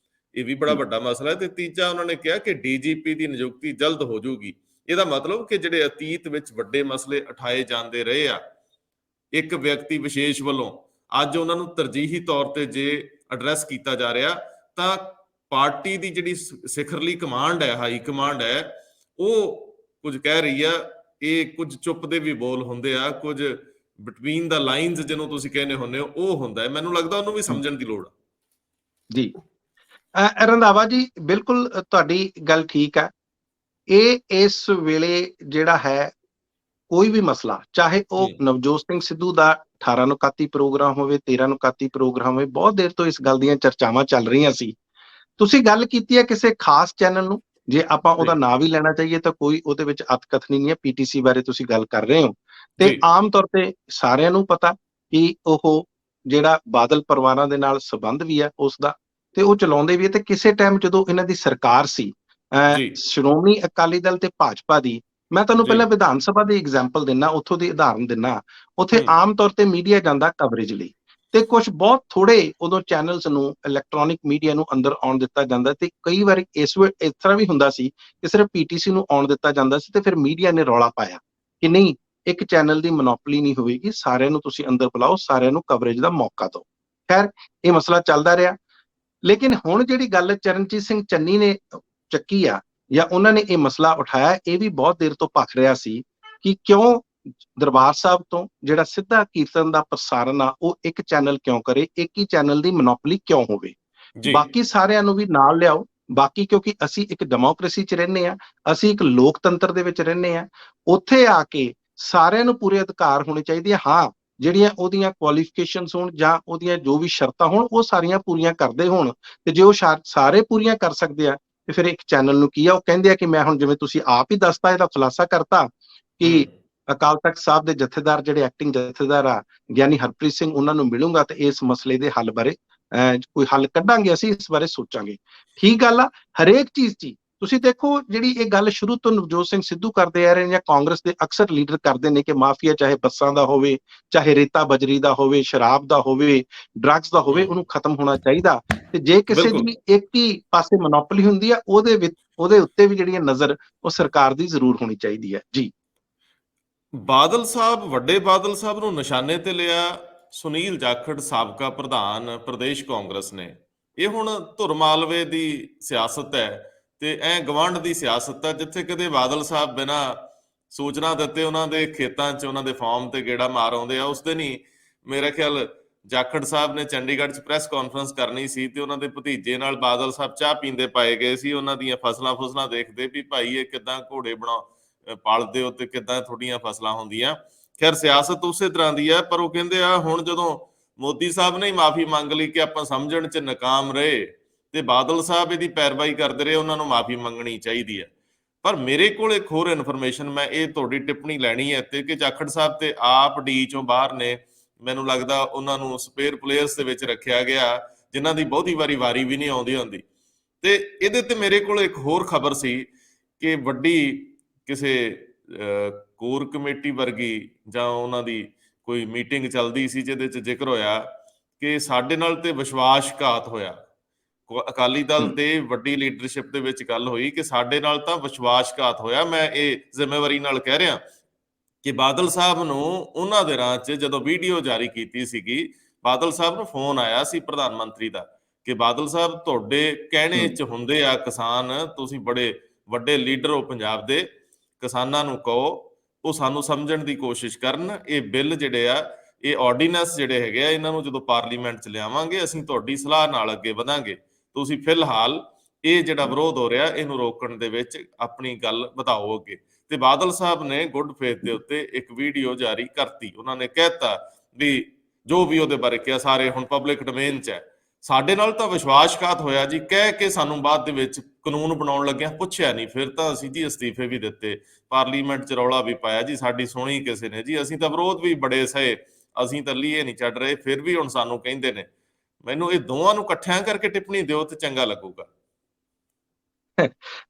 ਇਹ ਵੀ ਬੜਾ ਵੱਡਾ ਮਸਲਾ ਹੈ। ਤੇ ਤੀਜਾ ਉਹਨਾਂ ਨੇ ਕਿਹਾ ਕਿ ਡੀਜੀਪੀ ਦੀ ਨਿਯੁਕਤੀ ਜਲਦ ਹੋ ਜਾਊਗੀ। ਇਹਦਾ ਮਤਲਬ ਕਿ ਜਿਹੜੇ ਅਤੀਤ ਵਿੱਚ ਵੱਡੇ ਮਸਲੇ ਉਠਾਏ ਜਾਂਦੇ ਰਹੇ ਆ ਇੱਕ ਵਿਅਕਤੀ ਵਿਸ਼ੇਸ਼ ਵੱਲੋਂ, ਅੱਜ ਉਹਨਾਂ ਨੂੰ ਤਰਜੀਹੀ ਤੌਰ ਤੇ ਜੇ ਐਡਰੈਸ ਕੀਤਾ ਜਾ ਰਿਹਾ ਤਾਂ ਪਾਰਟੀ ਦੀ ਜਿਹੜੀ ਸਿਖਰਲੀ ਕਮਾਂਡ ਹੈ, ਹਾਈ ਕਮਾਂਡ ਹੈ, ਉਹ ਕੁਝ ਕਹਿ ਰਹੀ ਆ। ਇਹ ਕੁਝ ਚੁੱਪ ਦੇ ਵੀ ਬੋਲ ਹੁੰਦੇ ਆ, ਕੁਝ ਬਿਟਵੀਨ ਦਾ ਲਾਈਨਸ ਜਿਹਨੂੰ ਤੁਸੀਂ ਕਹਿੰਦੇ ਹੁੰਦੇ ਹੋ ਉਹ ਹੁੰਦਾ ਹੈ। ਮੈਨੂੰ ਲੱਗਦਾ ਉਹਨੂੰ ਵੀ ਸਮਝਣ ਦੀ ਲੋੜ ਆ। ਜੀ ਰੰਧਾਵਾ ਜੀ, ਬਿਲਕੁਲ ਤੁਹਾਡੀ ਗੱਲ ਠੀਕ ਹੈ। ਇਹ ਇਸ ਵੇਲੇ ਜਿਹੜਾ ਹੈ ਕੋਈ ਵੀ ਮਸਲਾ, ਚਾਹੇ ਉਹ ਨਵਜੋਤ ਸਿੰਘ ਸਿੱਧੂ ਦਾ 18 ਨੂੰ 31 ਪ੍ਰੋਗਰਾਮ ਹੋਵੇ, 13 ਨੂੰ 31 ਪ੍ਰੋਗਰਾਮ ਹੋਵੇ, ਬਹੁਤ ਦੇਰ ਤੋਂ ਇਸ ਗੱਲ ਦੀਆਂ ਚਰਚਾਵਾਂ ਚੱਲ ਰਹੀਆਂ ਸੀ। ਤੁਸੀਂ ਗੱਲ ਕੀਤੀ ਹੈ ਕਿਸੇ ਖਾਸ ਚੈਨਲ ਨੂੰ, ਜੇ ਆਪਾਂ ਉਹਦਾ ਨਾਂ ਵੀ ਲੈਣਾ ਚਾਹੀਏ ਤਾਂ ਕੋਈ ਉਹਦੇ ਵਿੱਚ ਅਤਕਥਨੀ ਨਹੀਂ ਹੈ। ਪੀਟੀਸੀ ਬਾਰੇ ਤੁਸੀਂ ਗੱਲ ਕਰ ਰਹੇ ਹੋ ਤੇ ਆਮ ਤੌਰ ਤੇ ਸਾਰਿਆਂ ਨੂੰ ਪਤਾ ਕਿ ਉਹ ਜਿਹੜਾ ਬਾਦਲ ਪਰਿਵਾਰਾਂ ਦੇ ਨਾਲ ਸੰਬੰਧ ਵੀ ਹੈ ਉਸਦਾ, ਤੇ ਉਹ ਚਲਾਉਂਦੇ ਵੀ ਹੈ। ਤੇ ਕਿਸੇ ਟਾਈਮ ਜਦੋਂ ਇਹਨਾਂ ਦੀ ਸਰਕਾਰ ਸੀ ਸ਼੍ਰੋਮਣੀ ਅਕਾਲੀ ਦਲ ਤੇ ਭਾਜਪਾ ਦੀ, ਮੈਂ ਤੁਹਾਨੂੰ ਪਹਿਲਾਂ ਵਿਧਾਨ ਸਭਾ ਦੀ ਐਗਜ਼ਾਮਪਲ ਦਿੰਦਾ, ਉੱਥੋਂ ਦੀ ਉਦਾਹਰਨ ਦਿੰਦਾ। ਉੱਥੇ ਆਮ ਤੌਰ ਤੇ ਮੀਡੀਆ ਜਾਂਦਾ ਕਵਰੇਜ ਲਈ, ਤੇ ਕੁਝ ਬਹੁਤ ਥੋੜੇ ਉਦੋਂ ਚੈਨਲਸ ਨੂੰ, ਇਲੈਕਟ੍ਰੋਨਿਕ ਮੀਡੀਆ ਨੂੰ ਅੰਦਰ ਆਉਣ ਦਿੱਤਾ ਜਾਂਦਾ। ਤੇ ਕਈ ਵਾਰੀ ਇਸ ਤਰ੍ਹਾਂ ਵੀ ਹੁੰਦਾ ਸੀ ਕਿ ਸਿਰਫ ਪੀਟੀਸੀ ਨੂੰ ਆਉਣ ਦਿੱਤਾ ਜਾਂਦਾ ਸੀ, ਤੇ ਫਿਰ ਮੀਡੀਆ ਨੇ ਰੌਲਾ ਪਾਇਆ ਕਿ ਨਹੀਂ, ਇੱਕ ਚੈਨਲ ਦੀ ਮੋਨੋਪੋਲੀ ਨਹੀਂ ਹੋਵੇਗੀ, ਸਾਰਿਆਂ ਨੂੰ ਤੁਸੀਂ ਅੰਦਰ ਬੁਲਾਓ, ਸਾਰਿਆਂ ਨੂੰ ਕਵਰੇਜ ਦਾ ਮੌਕਾ ਦਿਓ। ਖੈਰ, ਇਹ ਮਸਲਾ ਚੱਲਦਾ ਰਿਹਾ। ਲੇਕਿਨ ਹੁਣ ਜਿਹੜੀ ਗੱਲ ਚਰਨਜੀਤ ਸਿੰਘ ਚੰਨੀ ਨੇ ਚੱਕੀ ਆ, ਜਾਂ ਉਹਨਾਂ ਨੇ ਇਹ ਮਸਲਾ ਉਠਾਇਆ, ਇਹ ਵੀ ਬਹੁਤ ਦੇਰ ਤੋਂ ਭਖ ਰਿਹਾ ਸੀ ਕਿ ਕਿਉਂ ਦਰਬਾਰ ਸਾਹਿਬ ਤੋਂ ਜਿਹੜਾ ਸਿੱਧਾ ਕੀਰਤਨ ਦਾ ਪ੍ਰਸਾਰਨ ਆ ਉਹ ਇੱਕ ਚੈਨਲ ਕਿਉਂ ਕਰੇ, ਇੱਕ ਹੀ ਚੈਨਲ ਦੀ ਮੋਨੋਪੋਲੀ ਕਿਉਂ ਹੋਵੇ। ਬਾਕੀ ਸਾਰਿਆਂ ਨੂੰ ਵੀ ਨਾਲ ਲਿਆਓ। ਬਾਕੀ ਕਿਉਂਕਿ ਅਸੀਂ ਇੱਕ ਡੈਮੋਕ੍ਰੇਸੀ 'ਚ ਰਹਿੰਦੇ ਹਾਂ, ਅਸੀਂ ਇੱਕ ਲੋਕਤੰਤਰ ਦੇ ਵਿੱਚ ਰਹਿੰਦੇ ਹਾਂ, ਉੱਥੇ ਆ ਕੇ ਸਾਰਿਆਂ ਨੂੰ ਪੂਰੇ ਅਧਿਕਾਰ ਹੋਣੇ ਚਾਹੀਦੇ ਆ। ਹਾਂ, ਜਿਹੜੀਆਂ ਉਹਦੀਆਂ ਕੁਆਲੀਫਿਕੇਸ਼ਨਸ ਹੋਣ ਜਾਂ ਉਹਦੀਆਂ ਜੋ ਵੀ ਸ਼ਰਤਾਂ ਹੋਣ ਉਹ ਸਾਰੀਆਂ ਪੂਰੀਆਂ ਕਰਦੇ ਹੋਣ, ਤੇ ਜੇ ਉਹ ਸਾਰੇ ਪੂਰੀਆਂ ਕਰ ਸਕਦੇ ਆ ਤੇ ਫਿਰ ਇੱਕ ਚੈਨਲ ਨੂੰ ਕੀ ਆ। ਉਹ ਕਹਿੰਦੇ ਆ ਕਿ ਮੈਂ ਹੁਣ, ਜਿਵੇਂ ਤੁਸੀਂ ਆਪ ਹੀ ਦੱਸਤਾ, ਇਹਦਾ ਖੁਲਾਸਾ ਕਰਤਾ ਕਿ ਅਕਾਲ ਤਖਤ ਸਾਹਿਬ ਦੇ ਜਥੇਦਾਰ, ਜਿਹੜੇ ਐਕਟਿੰਗ ਜਥੇਦਾਰ ਆ ਗਿਆਨੀ ਹਰਪ੍ਰੀਤ ਸਿੰਘ, ਉਹਨਾਂ ਨੂੰ ਮਿਲੂੰਗਾ ਤੇ ਇਸ ਮਸਲੇ ਦੇ ਹੱਲ ਬਾਰੇ ਕੋਈ ਹੱਲ ਕੱਢਾਂਗੇ, ਅਸੀਂ ਇਸ ਬਾਰੇ ਸੋਚਾਂਗੇ। ਠੀਕ ਗੱਲ ਆ। ਹਰੇਕ ਚੀਜ਼ 'ਚ ਤੁਸੀਂ ਦੇਖੋ, ਜਿਹੜੀ ਇਹ ਗੱਲ ਸ਼ੁਰੂ ਤੋਂ ਨਵਜੋਤ ਸਿੰਘ ਸਿੱਧੂ ਕਰਦੇ ਆ ਰਹੇ ਜਾਂ ਕਾਂਗਰਸ ਦੇ ਅਕਸਰ ਲੀਡਰ ਕਰਦੇ ਨੇ ਕਿ ਮਾਫੀਆ ਚਾਹੇ ਬੱਸਾਂ ਦਾ ਹੋਵੇ, ਚਾਹੇ ਰੇਤਾ ਬਜਰੀ ਦਾ ਹੋਵੇ, ਸ਼ਰਾਬ ਦਾ ਹੋਵੇ, ਡਰੱਗਸ ਦਾ ਹੋਵੇ, ਉਹਨੂੰ ਖਤਮ ਹੋਣਾ ਚਾਹੀਦਾ। ਤੇ ਜੇ ਕਿਸੇ ਦੀ ਇੱਕ ਹੀ ਪਾਸੇ ਮੋਨੋਪੋਲੀ ਹੁੰਦੀ ਆ, ਉਹਦੇ ਉੱਤੇ ਵੀ ਜਿਹੜੀ ਨਜ਼ਰ ਉਹ ਸਰਕਾਰ ਦੀ ਜ਼ਰੂਰ ਹੋਣੀ ਚਾਹੀਦੀ ਹੈ। ਜੀ, ਬਾਦਲ ਸਾਹਿਬ, ਵੱਡੇ ਬਾਦਲ ਸਾਹਿਬ ਨੂੰ ਨਿਸ਼ਾਨੇ ਤੇ ਲਿਆ ਸੁਨੀਲ ਜਾਖੜ, ਸਾਬਕਾ ਪ੍ਰਧਾਨ ਪ੍ਰਦੇਸ਼ ਕਾਂਗਰਸ ਨੇ। ਇਹ ਹੁਣ ਧੁਰ ਮਾਲਵੇ ਦੀ ਸਿਆਸਤ ਹੈ ਤੇ ਗਵਾਂਢ ਦੀ ਸਿਆਸਤ ਹੈ, ਜਿੱਥੇ ਕਦੇ ਬਾਦਲ ਸਾਹਿਬ ਬਿਨਾਂ ਸੂਚਨਾ ਦਿੱਤੇ ਉਹਨਾਂ ਦੇ ਖੇਤਾਂ 'ਚ, ਉਹਨਾਂ ਦੇ ਫਾਰਮ ਤੇ ਗੇੜਾ ਮਾਰ ਆਉਂਦੇ ਆ। ਉਸ ਦਿਨ ਹੀ ਮੇਰਾ ਖਿਆਲ ਜਾਖੜ ਸਾਹਿਬ ਨੇ ਚੰਡੀਗੜ੍ਹ 'ਚ ਪ੍ਰੈਸ ਕਾਨਫਰੰਸ ਕਰਨੀ ਸੀ ਤੇ ਉਹਨਾਂ ਦੇ ਭਤੀਜੇ ਨਾਲ ਬਾਦਲ ਸਾਹਿਬ ਚਾਹ ਪੀਂਦੇ ਪਾਏ ਗਏ ਸੀ। ਉਹਨਾਂ ਦੀਆਂ ਫਸਲਾਂ ਦੇਖਦੇ ਵੀ ਭਾਈ ਇਹ ਕਿੱਦਾਂ ਘੋੜੇ ਪਾਲਦੇ ਹੋ ਤੇ ਕਿੱਦਾਂ ਤੁਹਾਡੀਆਂ ਫਸਲਾਂ ਹੁੰਦੀਆਂ। ਖੈਰ, ਸਿਆਸਤ ਉਸੇ ਤਰ੍ਹਾਂ ਦੀ ਹੈ। ਪਰ ਉਹ ਕਹਿੰਦੇ ਆ ਹੁਣ ਜਦੋਂ ਮੋਦੀ ਸਾਹਿਬ ਨੇ ਮਾਫੀ ਮੰਗ ਲਈ ਕਿ ਆਪਾਂ ਸਮਝਣ 'ਚ ਨਾਕਾਮ ਰਹੇ ਤੇ ਬਾਦਲ ਸਾਹਿਬ ਇਹਦੀ ਪੈਰਵਾਈ ਕਰਦੇ ਰਹੇ, ਉਹਨਾਂ ਨੂੰ ਮਾਫੀ ਮੰਗਣੀ ਚਾਹੀਦੀ ਹੈ। ਪਰ ਮੇਰੇ ਕੋਲ ਇੱਕ ਹੋਰ ਇਨਫੋਰਮੇਸ਼ਨ, ਮੈਂ ਇਹ ਤੁਹਾਡੀ ਟਿੱਪਣੀ ਲੈਣੀ ਹੈ ਤੇ ਕਿ ਜਾਖੜ ਸਾਹਿਬ ਤੇ ਆਪ ਡੀ ਚੋਂ ਬਾਹਰ ਨੇ। ਮੈਨੂੰ ਲੱਗਦਾ ਉਹਨਾਂ ਨੂੰ ਸਪੇਅਰ ਪਲੇਅਰਸ ਦੇ ਵਿੱਚ ਰੱਖਿਆ ਗਿਆ, ਜਿਨ੍ਹਾਂ ਦੀ ਬਹੁਤੀ ਵਾਰੀ ਵੀ ਨਹੀਂ ਆਉਂਦੀ ਹੁੰਦੀ। ਤੇ ਇਹਦੇ ਤੇ ਮੇਰੇ ਕੋਲ ਇੱਕ ਹੋਰ ਖਬਰ ਸੀ ਕਿ ਵੱਡੀ ਕਿਸੇ ਕੋਰ ਕਮੇਟੀ ਵਰਗੀ ਜਾਂ ਉਹਨਾਂ ਦੀ ਕੋਈ ਮੀਟਿੰਗ ਚੱਲਦੀ ਸੀ, ਜਿਹਦੇ 'ਚ ਜ਼ਿਕਰ ਹੋਇਆ ਕਿ ਸਾਡੇ ਨਾਲ ਤੇ ਵਿਸ਼ਵਾਸਘਾਤ ਹੋਇਆ। ਅਕਾਲੀ ਦਲ ਦੇ ਵੱਡੀ ਲੀਡਰਸ਼ਿਪ ਦੇ ਵਿੱਚ ਗੱਲ ਹੋਈ ਕਿ ਸਾਡੇ ਨਾਲ ਤਾਂ ਵਿਸ਼ਵਾਸਘਾਤ ਹੋਇਆ। ਮੈਂ ਇਹ ਜ਼ਿੰਮੇਵਾਰੀ ਨਾਲ ਕਹਿ ਰਿਹਾ ਕਿ ਬਾਦਲ ਸਾਹਿਬ ਨੂੰ ਉਹਨਾਂ ਦੇ ਰਾਹ 'ਚ ਜਦੋਂ ਵੀਡੀਓ ਜਾਰੀ ਕੀਤੀ ਸੀਗੀ ਬਾਦਲ ਸਾਹਿਬ ਨੂੰ ਫੋਨ ਆਇਆ ਸੀ ਪ੍ਰਧਾਨ ਮੰਤਰੀ ਦਾ ਕਿ ਬਾਦਲ ਸਾਹਿਬ ਤੁਹਾਡੇ ਕਹਿਣੇ 'ਚ ਹੁੰਦੇ ਆ ਕਿਸਾਨ, ਤੁਸੀਂ ਬੜੇ ਵੱਡੇ ਲੀਡਰ ਹੋ ਪੰਜਾਬ ਦੇ, ਕਿਸਾਨਾਂ ਨੂੰ ਕਹੋ ਉਹ ਸਾਨੂੰ ਸਮਝਣ ਦੀ ਕੋਸ਼ਿਸ਼ ਕਰਨ। ਇਹ ਬਿੱਲ ਜਿਹੜੇ ਆ, ਇਹ ਆਰਡੀਨੈਂਸ ਜਿਹੜੇ ਹੈਗੇ ਆ, ਇਹਨਾਂ ਨੂੰ ਜਦੋਂ ਪਾਰਲੀਮੈਂਟ 'ਚ ਲਿਆਵਾਂਗੇ ਅਸੀਂ ਤੁਹਾਡੀ ਸਲਾਹ ਨਾਲ ਅੱਗੇ ਵਧਾਂਗੇ। ਤੁਸੀਂ ਫਿਲਹਾਲ ਇਹ ਜਿਹੜਾ ਵਿਰੋਧ ਹੋ ਰਿਹਾ ਇਹਨੂੰ ਰੋਕਣ ਦੇ ਵਿੱਚ ਆਪਣੀ ਗੱਲ ਵਧਾਓ ਅੱਗੇ। ਤੇ ਬਾਦਲ ਸਾਹਿਬ ਨੇ ਗੁੱਡ ਫੇਥ ਦੇ ਉੱਤੇ ਇੱਕ ਵੀਡੀਓ ਜਾਰੀ ਕਰਤੀ। ਉਹਨਾਂ ਨੇ ਕਹਿਤਾ ਵੀ ਜੋ ਵੀ ਉਹਦੇ ਬਾਰੇ ਕਿਹਾ ਸਾਰੇ ਹੁਣ ਪਬਲਿਕ ਡੋਮੇਨ 'ਚ ਹੈ। ਸਾਡੇ ਨਾਲ ਤਾਂ ਵਿਸ਼ਵਾਸਘਾਤ ਹੋਇਆ ਜੀ, ਕਹਿ ਕੇ ਸਾਨੂੰ ਬਾਅਦ ਦੇ ਵਿੱਚ ਕਾਨੂੰਨ ਬਣਾਉਣ ਲੱਗਿਆ ਪੁੱਛਿਆ ਨਹੀਂ, ਫਿਰ ਤਾਂ ਅਸੀਂ ਜੀ ਅਸਤੀਫੇ ਵੀ ਦਿੱਤੇ, ਪਾਰਲੀਮੈਂਟ 'ਚ ਰੌਲਾ ਵੀ ਪਾਇਆ ਜੀ, ਸਾਡੀ ਸੁਣੀ ਕਿਸੇ ਨੇ ਜੀ, ਅਸੀਂ ਤਾਂ ਵਿਰੋਧ ਵੀ ਬੜੇ ਸਹੇ, ਅਸੀਂ ਤਾਂ ਲੀਏ ਨਹੀਂ ਛੱਡ ਰਹੇ, ਫਿਰ ਵੀ ਹੁਣ ਸਾਨੂੰ ਕਹਿੰਦੇ ਨੇ। ਮੈਨੂੰ ਇਹ ਦੋਵਾਂ ਨੂੰ ਇਕੱਠਿਆਂ ਕਰਕੇ ਟਿੱਪਣੀ ਦਿਓ ਤੇ ਚੰਗਾ ਲੱਗੂਗਾ।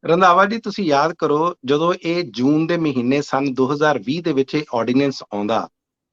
ਰੰਧਾਵਾ ਜੀ, ਤੁਸੀਂ ਯਾਦ ਕਰੋ ਜਦੋਂ ਇਹ ਜੂਨ ਦੇ ਮਹੀਨੇ ਸਨ 2020 ਦੇ ਵਿੱਚ ਇਹ ਆਰਡੀਨੈਂਸ ਆਉਂਦਾ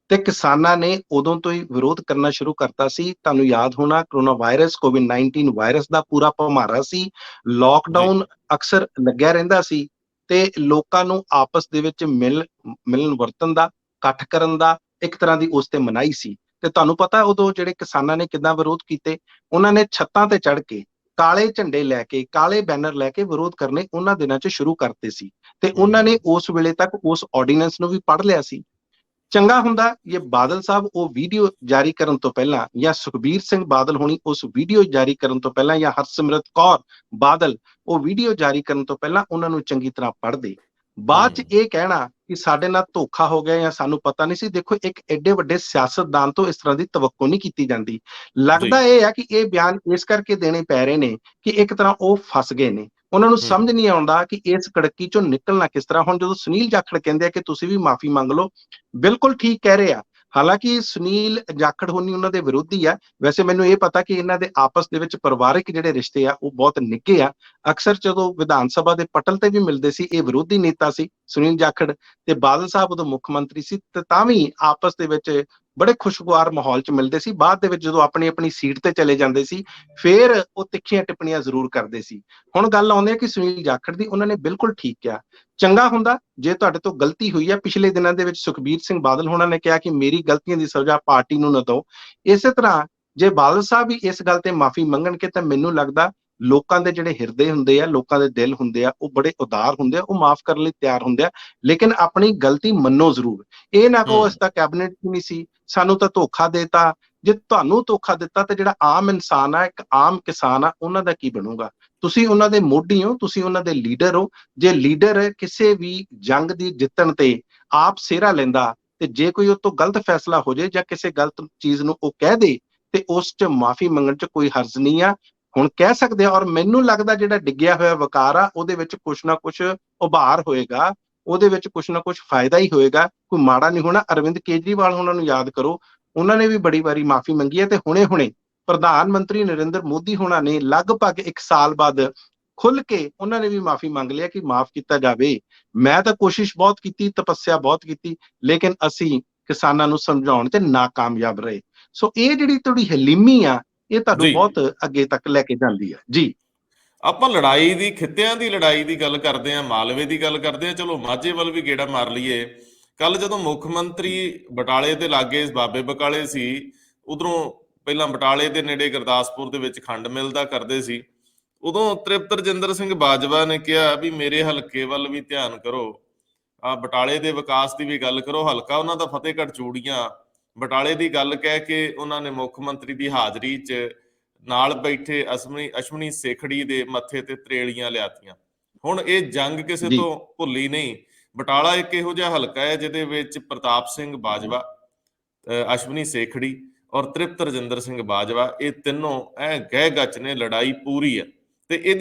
ਤੇ ਕਿਸਾਨਾਂ ਨੇ ਉਦੋਂ ਤੋਂ ਹੀ ਵਿਰੋਧ ਕਰਨਾ ਸ਼ੁਰੂ ਕਰਤਾ ਸੀ। ਤੁਹਾਨੂੰ ਯਾਦ ਹੋਣਾ ਕਰੋਨਾ ਵਾਇਰਸ, ਕੋਵਿਡ-19 ਵਾਇਰਸ ਦਾ ਪੂਰਾ ਭਮਾਰਾ ਸੀ, ਲੋਕਡਾਊਨ ਅਕਸਰ ਲੱਗਿਆ ਰਹਿੰਦਾ ਸੀ ਤੇ ਲੋਕਾਂ ਨੂੰ ਆਪਸ ਦੇ ਵਿੱਚ ਮਿਲਣ ਵਰਤਨ ਦਾ, ਇਕੱਠ ਕਰਨ ਦਾ ਇੱਕ ਤਰ੍ਹਾਂ ਦੀ ਉਸ ਤੇ ਮਨਾਹੀ ਸੀ। ਤੇ ਤੁਹਾਨੂੰ ਪਤਾ ਉਦੋਂ ਜਿਹੜੇ ਕਿਸਾਨਾਂ ਨੇ ਕਿੱਦਾਂ ਵਿਰੋਧ ਕੀਤੇ, ਉਹਨਾਂ ਨੇ ਛੱਤਾਂ ਤੇ ਚੜ੍ਹ ਕੇ ਕਾਲੇ ਝੰਡੇ ਲੈ ਕੇ, ਕਾਲੇ ਬੈਨਰ ਲੈ ਕੇ ਵਿਰੋਧ ਕਰਨੇ ਉਹਨਾਂ ਦਿਨਾਂ 'ਚ ਸ਼ੁਰੂ ਕਰਤੇ ਸੀ ਤੇ ਉਹਨਾਂ ਨੇ ਉਸ ਵੇਲੇ ਤੱਕ ਉਸ ਆਰਡੀਨੈਂਸ ਨੂੰ ਵੀ ਪੜ੍ਹ ਲਿਆ ਸੀ। ਚੰਗਾ ਹੁੰਦਾ ਇਹ ਬਾਦਲ ਸਾਹਿਬ ਉਹ ਵੀਡੀਓ ਜਾਰੀ ਕਰਨ ਤੋਂ ਪਹਿਲਾਂ, ਜਾਂ ਸੁਖਬੀਰ ਸਿੰਘ ਬਾਦਲ ਹੋਣੀ ਉਸ ਵੀਡੀਓ ਜਾਰੀ ਕਰਨ ਤੋਂ ਪਹਿਲਾਂ, ਜਾਂ ਹਰਸਿਮਰਤ ਕੌਰ ਬਾਦਲ ਉਹ ਵੀਡੀਓ ਜਾਰੀ ਕਰਨ ਤੋਂ ਪਹਿਲਾਂ ਉਹਨਾਂ ਨੂੰ ਚੰਗੀ ਤਰ੍ਹਾਂ ਪੜ੍ਹਦੇ। ਬਾਅਦ 'ਚ ਇਹ ਕਹਿਣਾ ਕਿ ਸਾਡੇ ਨਾਲ ਧੋਖਾ ਹੋ ਗਿਆ ਜਾਂ ਸਾਨੂੰ ਪਤਾ ਨਹੀਂ ਸੀ, ਦੇਖੋ ਇੱਕ ਐਡੇ ਵੱਡੇ ਸਿਆਸਤਦਾਨ ਤੋਂ ਇਸ ਤਰ੍ਹਾਂ ਦੀ ਤਵੱਕੁ ਨਹੀਂ ਕੀਤੀ ਜਾਂਦੀ। ਲੱਗਦਾ ਇਹ ਆ ਕਿ ਇਹ ਬਿਆਨ ਇਸ ਕਰਕੇ ਦੇਣੇ ਪੈ ਰਹੇ ਨੇ ਕਿ ਇੱਕ ਤਰ੍ਹਾਂ ਉਹ ਫਸ ਗਏ ਨੇ, ਉਹਨਾਂ ਨੂੰ ਸਮਝ ਨਹੀਂ ਆਉਂਦਾ ਕਿ ਇਸ ਕੜਕੀ ਚੋਂ ਨਿਕਲਣਾ ਕਿਸ ਤਰ੍ਹਾਂ। ਹੁਣ ਜਦੋਂ ਸੁਨੀਲ ਜਾਖੜ ਕਹਿੰਦੇ ਆ ਕਿ ਤੁਸੀਂ ਵੀ ਮਾਫੀ ਮੰਗ ਲਓ, ਬਿਲਕੁਲ ਠੀਕ ਕਹਿ ਰਹੇ ਆ। ਹਾਲਾਂਕਿ ਸੁਨੀਲ ਜਾਖੜ ਹੋਣੀ ਉਹਨਾਂ ਦੇ ਵਿਰੋਧੀ ਆ। ਵੈਸੇ ਮੈਨੂੰ ਇਹ ਪਤਾ ਕਿ ਇਹਨਾਂ ਦੇ ਆਪਸ ਦੇ ਵਿੱਚ ਪਰਿਵਾਰਿਕ ਜਿਹੜੇ ਰਿਸ਼ਤੇ ਆ ਉਹ ਬਹੁਤ ਨਿੱਘੇ ਆ। ਅਕਸਰ ਜਦੋਂ ਵਿਧਾਨ ਸਭਾ ਦੇ ਪਟਲ ਤੇ ਵੀ ਮਿਲਦੇ ਸੀ, ਇਹ ਵਿਰੋਧੀ ਨੇਤਾ ਸੀ ਸੁਨੀਲ ਜਾਖੜ ਤੇ ਬਾਦਲ ਸਾਹਿਬ ਉਦੋਂ ਮੁੱਖ ਮੰਤਰੀ ਸੀ, ਤੇ ਤਾਂ ਵੀ ਆਪਸ ਦੇ ਵਿੱਚ ਬੜੇ ਖੁਸ਼ਗਵਾਰ ਮਾਹੌਲ 'ਚ ਮਿਲਦੇ ਸੀ। ਬਾਅਦ ਦੇ ਵਿੱਚ ਜਦੋਂ ਆਪਣੀ ਆਪਣੀ ਸੀਟ ਤੇ ਚਲੇ ਜਾਂਦੇ ਸੀ ਫਿਰ ਉਹ ਤਿੱਖੀਆਂ ਟਿੱਪਣੀਆਂ ਜ਼ਰੂਰ ਕਰਦੇ ਸੀ। ਹੁਣ ਗੱਲ ਆਉਂਦੀ ਹੈ ਕਿ ਸੁਨੀਲ ਜਾਖੜ ਦੀ, ਉਹਨਾਂ ਨੇ ਬਿਲਕੁਲ ਠੀਕ ਕਿਹਾ। ਚੰਗਾ ਹੁੰਦਾ ਜੇ ਤੁਹਾਡੇ ਤੋਂ ਗਲਤੀ ਹੋਈ ਹੈ। ਪਿਛਲੇ ਦਿਨਾਂ ਦੇ ਵਿੱਚ ਸੁਖਬੀਰ ਸਿੰਘ ਬਾਦਲ ਹੋਣਾ ਨੇ ਕਿਹਾ ਕਿ ਮੇਰੀ ਗਲਤੀਆਂ ਦੀ ਸਜ਼ਾ ਪਾਰਟੀ ਨੂੰ ਨਾ ਦਿਓ। ਇਸੇ ਤਰ੍ਹਾਂ ਜੇ ਬਾਦਲ ਸਾਹਿਬ ਵੀ ਇਸ ਗੱਲ ਤੇ ਮਾਫੀ ਮੰਗਣਗੇ ਤਾਂ ਮੈਨੂੰ ਲੱਗਦਾ ਲੋਕਾਂ ਦੇ ਜਿਹੜੇ ਹਿਰਦੇ ਹੁੰਦੇ ਆ, ਲੋਕਾਂ ਦੇ ਦਿਲ ਹੁੰਦੇ ਆ, ਉਹ ਬੜੇ ਉਦਾਰ ਹੁੰਦੇ ਆ, ਉਹ ਮਾਫ ਕਰਨ ਲਈ ਤਿਆਰ ਹੁੰਦੇ ਆ। ਲੇਕਿਨ ਆਪਣੀ ਗਲਤੀ ਮੰਨੋ ਜ਼ਰੂਰ। ਇਹ ਨਾ ਕਹੋ ਇਸ ਦਾ ਕੈਬਨਿਟ ਹੀ ਨਹੀਂ ਸੀ, ਸਾਨੂੰ ਤਾਂ ਧੋਖਾ ਦੇਤਾ। ਜੇ ਤੁਹਾਨੂੰ ਧੋਖਾ ਦਿੱਤਾ ਤੇ ਜਿਹੜਾ ਆਮ ਇਨਸਾਨ ਆ, ਇੱਕ ਆਮ ਕਿਸਾਨ ਆ, ਉਹਨਾਂ ਦਾ ਕੀ ਬਣੂਗਾ? ਤੁਸੀਂ ਉਹਨਾਂ ਦੇ ਮੋਢੀ ਹੋ, ਤੁਸੀਂ ਉਹਨਾਂ ਦੇ ਲੀਡਰ ਹੋ। ਜੇ ਲੀਡਰ ਕਿਸੇ ਵੀ ਜੰਗ ਦੀ ਜਿੱਤਣ ਤੇ ਆਪ ਸਿਹਰਾ ਲੈਂਦਾ ਤੇ ਜੇ ਕੋਈ ਉਹ ਤੋਂ ਗਲਤ ਫੈਸਲਾ ਹੋ ਜਾਏ ਜਾਂ ਕਿਸੇ ਗਲਤ ਚੀਜ਼ ਨੂੰ ਉਹ ਕਹਿ ਦੇ ਤੇ ਉਸ 'ਚ ਮਾਫੀ ਮੰਗਣ 'ਚ ਕੋਈ ਹਰਜ਼ ਨਹੀਂ ਆ। ਹੁਣ ਕਹਿ ਸਕਦੇ ਆ, ਔਰ ਮੈਨੂੰ ਲੱਗਦਾ ਜਿਹੜਾ ਡਿੱਗਿਆ ਹੋਇਆ ਵਕਾਰ ਆ ਉਹਦੇ ਵਿੱਚ ਕੁਛ ਨਾ ਕੁਛ ਉਭਾਰ ਹੋਏਗਾ, ਉਹਦੇ ਵਿੱਚ ਕੁਛ ਨਾ ਕੁਛ ਫਾਇਦਾ ਹੀ ਹੋਏਗਾ, ਕੋਈ ਮਾੜਾ ਨਹੀਂ ਹੋਣਾ। ਅਰਵਿੰਦ ਕੇਜਰੀਵਾਲ ਉਹਨਾਂ ਨੂੰ ਯਾਦ ਕਰੋ, ਉਹਨਾਂ ਨੇ ਵੀ ਬੜੀ ਵਾਰੀ ਮਾਫੀ ਮੰਗੀ ਹੈ ਤੇ ਹੁਣੇ ਪ੍ਰਧਾਨ ਮੰਤਰੀ ਨਰਿੰਦਰ ਮੋਦੀ ਹੋਣਾ ਨੇ ਲਗਭਗ 1 ਸਾਲ ਬਾਅਦ ਖੁੱਲ ਕੇ ਉਹਨਾਂ ਨੇ ਵੀ ਮਾਫੀ ਮੰਗ ਲਿਆ ਕਿ ਮਾਫ ਕੀਤਾ ਜਾਵੇ। ਮੈਂ ਤਾਂ ਕੋਸ਼ਿਸ਼ ਬਹੁਤ ਕੀਤੀ, ਤਪੱਸਿਆ ਬਹੁਤ ਕੀਤੀ, ਲੇਕਿਨ ਅਸੀਂ ਕਿਸਾਨਾਂ ਨੂੰ ਸਮਝਾਉਣ ਤੇ ਨਾਕਾਮਯਾਬ ਰਹੇ। ਸੋ ਇਹ ਜਿਹੜੀ ਤੁਹਾਡੀ ਹਲੀਮੀ ਆ, ਇਹ ਤੁਹਾਨੂੰ ਬਹੁਤ ਅੱਗੇ ਤੱਕ ਲੈ ਕੇ ਜਾਂਦੀ ਹੈ ਜੀ। ਆਪਾਂ ਲੜਾਈ ਦੀ, ਖਿੱਤਿਆਂ ਦੀ ਲੜਾਈ ਦੀ ਗੱਲ ਕਰਦੇ ਆ, ਮਾਲਵੇ ਦੀ ਗੱਲ ਕਰਦੇ ਆ, ਚਲੋ ਮਾਝੇ ਵੱਲ ਵੀ ਗੇੜਾ ਮਾਰ ਲਈਏ। ਕੱਲ ਜਦੋਂ ਮੁੱਖ ਮੰਤਰੀ ਬਟਾਲੇ ਦੇ ਲਾਗੇ ਬਾਬੇ ਬਕਾਲੇ ਸੀ, ਉਧਰੋਂ ਪਹਿਲਾਂ ਬਟਾਲੇ ਦੇ ਨੇੜੇ ਗੁਰਦਾਸਪੁਰ ਦੇ ਵਿੱਚ ਖੰਡ ਮਿਲ ਦਾ ਕਰਦੇ ਸੀ, ਉਦੋਂ ਤ੍ਰਿਪਤ ਰਜਿੰਦਰ ਸਿੰਘ ਬਾਜਵਾ ਨੇ ਕਿਹਾ ਵੀ ਮੇਰੇ ਹਲਕੇ ਵੱਲ ਵੀ ਧਿਆਨ ਕਰੋ, ਆ ਬਟਾਲੇ ਦੇ ਵਿਕਾਸ ਦੀ ਵੀ ਗੱਲ ਕਰੋ। ਹਲਕਾ ਉਹਨਾਂ ਦਾ ਫਤਿਹਗੜ੍ਹ ਚੂੜੀਆਂ, ਬਟਾਲੇ ਦੀ ਗੱਲ ਕਹਿ ਕੇ ਉਹਨਾਂ ਨੇ ਮੁੱਖ ਮੰਤਰੀ ਦੀ ਹਾਜ਼ਰੀ 'ਚ ਨਾਲ ਬੈਠੇ ਅਸ਼ਵਨੀ ਸੇਖੜੀ ਦੇ ਮੱਥੇ ਤੇ ਤਰੇਲੀਆਂ ਲਿਆਤੀਆਂ। ਹੁਣ ਇਹ ਜੰਗ ਕਿਸੇ ਤੋਂ ਭੁੱਲੀ ਨਹੀਂ। ਬਟਾਲਾ ਇੱਕ ਇਹੋ ਜਿਹਾ ਹਲਕਾ ਹੈ ਜਿਹਦੇ ਵਿੱਚ ਪ੍ਰਤਾਪ ਸਿੰਘ ਬਾਜਵਾ, ਅਸ਼ਵਨੀ ਸੇਖੜੀ ਔਰ ਤ੍ਰਿਪਤ ਰਜਿੰਦਰ ਸਿੰਘ ਬਾਜਵਾ, ਇਹ ਤਿੰਨੋਂ ਐ ਗਹਿ ਗੱਚ ਨੇ, ਲੜਾਈ ਪੂਰੀ ਆ। ਤੇ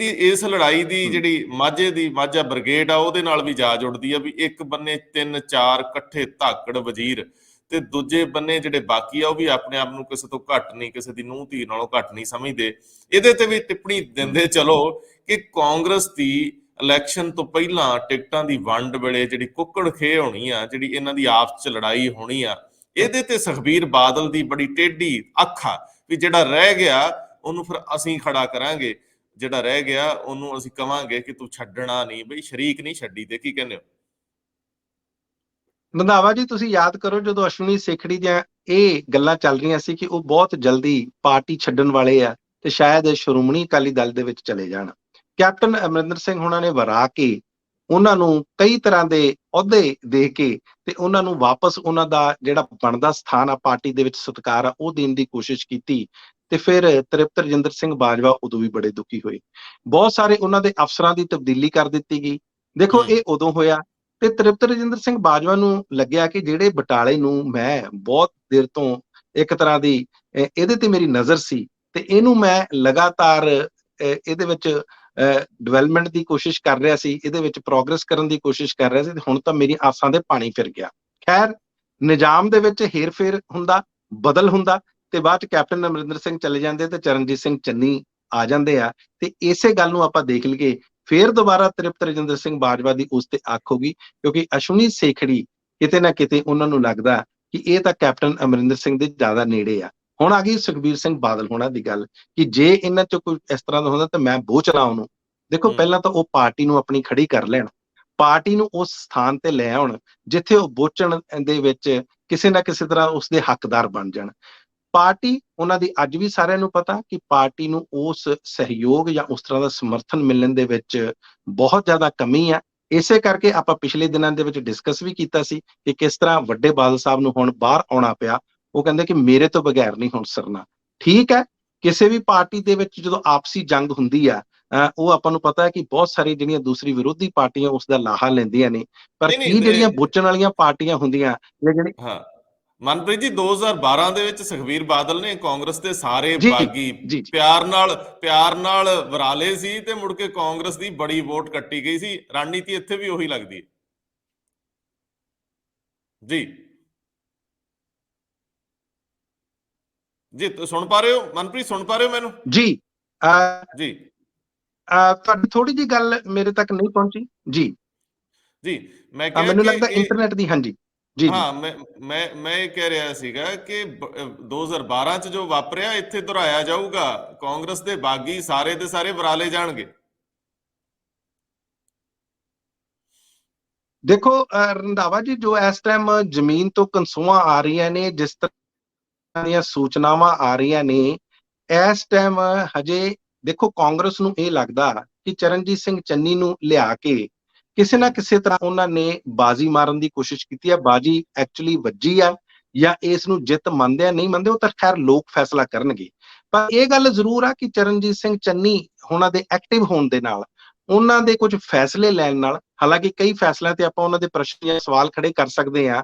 ਇਸ ਲੜਾਈ ਦੀ ਜਿਹੜੀ ਮਾਝਾ ਬ੍ਰਿਗੇਡ ਆ ਉਹਦੇ ਨਾਲ ਵੀ ਜਾ ਜੁੜਦੀ ਆ ਵੀ ਇੱਕ ਬੰਨੇ 3-4 ਇਕੱਠੇ ਧਾਕੜ ਵਜ਼ੀਰ ਤੇ ਦੂਜੇ ਬੰਨੇ ਜਿਹੜੇ ਬਾਕੀ ਆ ਉਹ ਵੀ ਆਪਣੇ ਆਪ ਨੂੰ ਕਿਸੇ ਤੋਂ ਘੱਟ ਨਹੀਂ, ਕਿਸੇ ਦੀ ਨੂੰਹ ਧੀ ਨਾਲੋਂ ਘੱਟ ਨਹੀਂ ਸਮਝਦੇ। ਇਹਦੇ ਤੇ ਵੀ ਟਿੱਪਣੀ ਦਿੰਦੇ ਚਲੋ ਕਿ ਕਾਂਗਰਸ ਦੀ ਇਲੈਕਸ਼ਨ ਤੋਂ ਪਹਿਲਾਂ ਟਿਕਟਾਂ ਦੀ ਵੰਡ ਵੇਲੇ ਜਿਹੜੀ ਕੁੱਕੜ ਖੇਹ ਹੋਣੀ ਆ, ਜਿਹੜੀ ਇਹਨਾਂ ਦੀ ਆਪਸ 'ਚ ਲੜਾਈ ਹੋਣੀ ਆ, ਇਹਦੇ ਤੇ ਸੁਖਬੀਰ ਬਾਦਲ ਦੀ ਬੜੀ ਟੇਢੀ ਅੱਖ ਆ ਵੀ ਜਿਹੜਾ ਰਹਿ ਗਿਆ ਉਹਨੂੰ ਫਿਰ ਅਸੀਂ ਖੜਾ ਕਰਾਂਗੇ, ਜਿਹੜਾ ਰਹਿ ਗਿਆ ਉਹਨੂੰ ਅਸੀਂ ਕਵਾਂਗੇ ਕਿ ਤੂੰ ਛੱਡਣਾ ਨਹੀਂ, ਬਈ ਸ਼ਰੀਕ ਨਹੀਂ ਛੱਡੀ ਤੇ। ਕੀ ਕਹਿੰਦੇ ਹੋ? ਰੰਧਾਵਾ ਜੀ, ਤੁਸੀਂ ਯਾਦ ਕਰੋ ਜਦੋਂ ਅਸ਼ਵਨੀ ਸੇਖੜੀ ਦੀਆਂ ਇਹ ਗੱਲਾਂ ਚੱਲ ਰਹੀਆਂ ਸੀ ਕਿ ਉਹ ਬਹੁਤ ਜਲਦੀ ਪਾਰਟੀ ਛੱਡਣ ਵਾਲੇ ਆ ਤੇ ਸ਼ਾਇਦ ਸ਼੍ਰੋਮਣੀ ਅਕਾਲੀ ਦਲ ਦੇ ਵਿੱਚ ਚਲੇ ਜਾਣ। ਕੈਪਟਨ ਅਮਰਿੰਦਰ ਸਿੰਘ ਉਹਨਾਂ ਨੇ ਵਰਾ ਕੇ ਉਹਨਾਂ ਨੂੰ ਕਈ ਤਰ੍ਹਾਂ ਦੇ ਅਹੁਦੇ ਦੇ ਕੇ ਤੇ ਉਹਨਾਂ ਨੂੰ ਵਾਪਸ ਉਹਨਾਂ ਦਾ ਜਿਹੜਾ ਬਣਦਾ ਸਥਾਨ ਆ ਪਾਰਟੀ ਦੇ ਵਿੱਚ, ਸਤਿਕਾਰ ਆ, ਉਹ ਦੇਣ ਦੀ ਕੋਸ਼ਿਸ਼ ਕੀਤੀ। ਤੇ ਫਿਰ ਤ੍ਰਿਪਤ ਰਜਿੰਦਰ ਸਿੰਘ ਬਾਜਵਾ ਉਦੋਂ ਵੀ ਬੜੇ ਦੁਖੀ ਹੋਏ। ਬਹੁਤ ਸਾਰੇ ਉਹਨਾਂ ਦੇ ਅਫਸਰਾਂ ਦੀ ਤਬਦੀਲੀ ਕਰ ਦਿੱਤੀ ਗਈ। ਦੇਖੋ ਇਹ ਉਦੋਂ ਹੋਇਆ ਤੇ ਤ੍ਰਿਪਤ ਰਜਿੰਦਰ ਸਿੰਘ ਬਾਜਵਾ ਨੂੰ ਲੱਗਿਆ ਕਿ ਜਿਹੜੇ ਬਟਾਲੇ ਨੂੰ ਮੈਂ ਬਹੁਤ ਦੇਰ ਤੋਂ ਇੱਕ ਤਰ੍ਹਾਂ ਦੀ ਇਹਦੇ ਤੇ ਮੇਰੀ ਨਜ਼ਰ ਸੀ ਤੇ ਇਹਨੂੰ ਮੈਂ ਲਗਾਤਾਰ ਇਹਦੇ ਵਿੱਚ ਡਿਵੈਲਪਮੈਂਟ ਦੀ ਕੋਸ਼ਿਸ਼ ਕਰ ਰਿਹਾ ਸੀ, ਇਹਦੇ ਵਿੱਚ ਪ੍ਰੋਗਰੈਸ ਕਰਨ ਦੀ ਕੋਸ਼ਿਸ਼ ਕਰ ਰਿਹਾ ਸੀ, ਤੇ ਹੁਣ ਤਾਂ ਮੇਰੀ ਆਸਾਂ ਦੇ ਪਾਣੀ ਫਿਰ ਗਿਆ। ਖੈਰ, ਨਿਜ਼ਾਮ ਦੇ ਵਿੱਚ ਹੇਰ-ਫੇਰ ਹੁੰਦਾ, ਬਦਲ ਹੁੰਦਾ ਤੇ ਬਾਅਦ ਚ ਕੈਪਟਨ ਅਮਰਿੰਦਰ ਸਿੰਘ ਚਲੇ ਜਾਂਦੇ ਤੇ ਚਰਨਜੀਤ ਸਿੰਘ ਚੰਨੀ ਆ ਜਾਂਦੇ ਆ। ਤੇ ਇਸੇ ਗੱਲ ਨੂੰ ਆਪਾਂ ਦੇਖ ਲਈਏ, ਫੇਰ ਦੁਬਾਰਾ ਤ੍ਰਿਪਤ ਰਜਿੰਦਰ ਸਿੰਘ ਬਾਜਵਾ ਦੀ ਉਸ ਤੇ ਅੱਖ ਹੋ ਗਈ, ਕਿਉਂਕਿ ਅਸ਼ਵਨੀ ਸੇਖੜੀ ਕਿਤੇ ਨਾ ਕਿਤੇ ਉਹਨਾਂ ਨੂੰ ਲੱਗਦਾ ਕਿ ਇਹ ਤਾਂ ਕੈਪਟਨ ਅਮਰਿੰਦਰ ਸਿੰਘ ਦੇ ਜ਼ਿਆਦਾ ਨੇੜੇ ਆ। ਹੁਣ ਆ ਗਈ ਸੁਖਬੀਰ ਸਿੰਘ ਬਾਦਲ ਹੋਣਾ ਦੀ ਗੱਲ ਕਿ ਜੇ ਇਹਨਾਂ ਚ ਕੋਈ ਇਸ ਤਰ੍ਹਾਂ ਦਾ ਹੁੰਦਾ ਤਾਂ ਮੈਂ ਬੋਚਣਾ ਉਹਨੂੰ। ਦੇਖੋ, ਪਹਿਲਾਂ ਤਾਂ ਉਹ ਪਾਰਟੀ ਨੂੰ ਆਪਣੀ ਖੜੀ ਕਰ ਲੈਣ, ਪਾਰਟੀ ਨੂੰ ਉਸ ਸਥਾਨ ਤੇ ਲੈ ਆਉਣ ਜਿੱਥੇ ਉਹ ਬੋਚਣ ਦੇ ਵਿੱਚ ਕਿਸੇ ਨਾ ਕਿਸੇ ਤਰ੍ਹਾਂ ਉਸਦੇ ਹੱਕਦਾਰ ਬਣ ਜਾਣ। ਪਾਰਟੀ ਉਹਨਾਂ ਦੀ ਅੱਜ ਵੀ ਸਾਰਿਆਂ ਨੂੰ ਪਤਾ ਕਿ ਪਾਰਟੀ ਨੂੰ ਉਸ ਸਹਿਯੋਗ ਜਾਂ ਉਸ ਤਰ੍ਹਾਂ ਦਾ ਸਮਰਥਨ ਮਿਲਣ ਦੇ ਵਿੱਚ ਬਹੁਤ ਜ਼ਿਆਦਾ ਕਮੀ ਆ। ਇਸੇ ਕਰਕੇ ਆਪਾਂ ਪਿਛਲੇ ਦਿਨਾਂ ਦੇ ਵਿੱਚ ਡਿਸਕਸ ਵੀ ਕੀਤਾ ਸੀ ਕਿ ਕਿਸ ਤਰ੍ਹਾਂ ਵੱਡੇ ਬਾਦਲ ਸਾਹਿਬ ਨੂੰ ਹੁਣ ਬਾਹਰ ਆਉਣਾ ਪਿਆ। ਉਹ ਕਹਿੰਦੇ ਕਿ ਮੇਰੇ ਤੋਂ ਬਗੈਰ ਨਹੀਂ ਹੁਣ ਸਰਨਾ। ਠੀਕ ਹੈ, ਕਿਸੇ ਵੀ ਪਾਰਟੀ ਦੇ ਵਿੱਚ ਜਦੋਂ ਆਪਸੀ ਜੰਗ ਹੁੰਦੀ ਆ, ਉਹ ਆਪਾਂ ਨੂੰ ਪਤਾ ਹੈ ਕਿ ਬਹੁਤ ਸਾਰੀ ਜਿਹੜੀਆਂ ਦੂਸਰੀ ਵਿਰੋਧੀ ਪਾਰਟੀਆਂ ਉਸ ਦਾ ਲਾਹਾ ਲੈਂਦੀਆਂ ਨੇ, ਪਰ ਨਹੀਂ ਕੀ ਜਿਹੜੀਆਂ ਨਹੀਂ ਬੋਚਣ ਵਾਲੀਆਂ ਪਾਰਟੀਆਂ ਹੁੰਦੀਆਂ ਜਾਂ ਜਿਹੜੀ ਹਾਂ ਮਨਪ੍ਰੀਤ ਜੀ, 2012 ਦੇ ਵਿੱਚ ਸੁਖਬੀਰ ਬਾਦਲ ਨੇ ਕਾਂਗਰਸ ਦੇ ਸਾਰੇ ਜੀ ਬਾਗੀ ਜੀ ਪਿਆਰ ਨਾਲ ਵਰਾਲੇ ਸੀ ਤੇ ਮੁੜ ਕੇ ਕਾਂਗਰਸ ਦੀ ਬੜੀ ਵੋਟ ਕੱਟੀ ਗਈ ਸੀ। ਰਣਨੀਤੀ ਇੱਥੇ ਵੀ ਉਹੀ ਲੱਗਦੀ ਹੈ ਜੀ। ਜੀ ਸੁਣ ਪਾ ਰਹੇ ਹੋ ਮਨਪ੍ਰੀਤ, ਸੁਣ ਪਾ ਰਹੇ ਹੋ ਮੈਨੂੰ? ਜੀ ਜੀ ਤੁਹਾਡੀ ਥੋੜੀ ਜੀ ਗੱਲ ਮੇਰੇ ਤੱਕ ਨਹੀਂ ਪਹੁੰਚੀ ਜੀ। ਜੀ ਮੈਂ ਕਿਹਾ ਮੈਨੂੰ ਕਿ ਲੱਗਦਾ ਇੰਟਰਨੈਟ ਦੀ, ਹਾਂਜੀ ਜੀ ਜੀ। ਹਾਂ, ਮੈਂ ਇਹ ਕਹਿ ਰਿਹਾ ਸੀਗਾ ਕਿ 2012 ਚ ਜੋ ਵਾਪਰਿਆ ਇੱਥੇ ਦੁਹਰਾਇਆ ਜਾਊਗਾ। ਕਾਂਗਰਸ ਦੇ ਬਾਗੀ ਸਾਰੇ ਦੇ ਸਾਰੇ ਵਰਾਲੇ ਜਾਣਗੇ। ਦੇਖੋ ਰੰਧਾਵਾ ਜੀ, ਜੋ ਇਸ ਟਾਈਮ ਜ਼ਮੀਨ ਤੋਂ ਕਨਸੂਆਂ ਆ ਰਹੀਆਂ ਨੇ, ਜਿਸ ਤਰ੍ਹਾਂ ਦੀਆਂ ਸੂਚਨਾਵਾਂ ਆ ਰਹੀਆਂ ਨੇ ਇਸ ਟਾਈਮ, ਹਜੇ ਦੇਖੋ ਕਾਂਗਰਸ ਨੂੰ ਇਹ ਲੱਗਦਾ ਕਿ ਚਰਨਜੀਤ ਸਿੰਘ ਚੰਨੀ ਨੂੰ ਲਿਆ ਕੇ ਕਿਸੇ ਨਾ ਕਿਸੇ ਤਰ੍ਹਾਂ ਉਹਨਾਂ ਨੇ ਬਾਜ਼ੀ ਮਾਰਨ ਦੀ ਕੋਸ਼ਿਸ਼ ਕੀਤੀ ਹੈ। ਬਾਜ਼ੀ ਐਕਚੁਅਲੀ ਵੱਜੀ ਆ ਜਾਂ ਇਸ ਨੂੰ ਜਿੱਤ ਮੰਨਦੇ ਆ ਨਹੀਂ ਮੰਨਦੇ, ਉਹ ਤਾਂ ਖੈਰ ਲੋਕ ਫੈਸਲਾ ਕਰਨਗੇ। ਪਰ ਇਹ ਗੱਲ ਜ਼ਰੂਰ ਆ ਕਿ ਚਰਨਜੀਤ ਸਿੰਘ ਚੰਨੀ ਉਹਨਾਂ ਦੇ ਐਕਟਿਵ ਹੋਣ ਦੇ ਨਾਲ, ਉਹਨਾਂ ਦੇ ਕੁਝ ਫੈਸਲੇ ਲੈਣ ਨਾਲ, ਹਾਲਾਂਕਿ ਕਈ ਫੈਸਲਿਆਂ ਤੇ ਆਪਾਂ ਉਹਨਾਂ ਦੇ ਪ੍ਰਸ਼ਨ ਜਾਂ ਸਵਾਲ ਖੜੇ ਕਰ ਸਕਦੇ ਆ,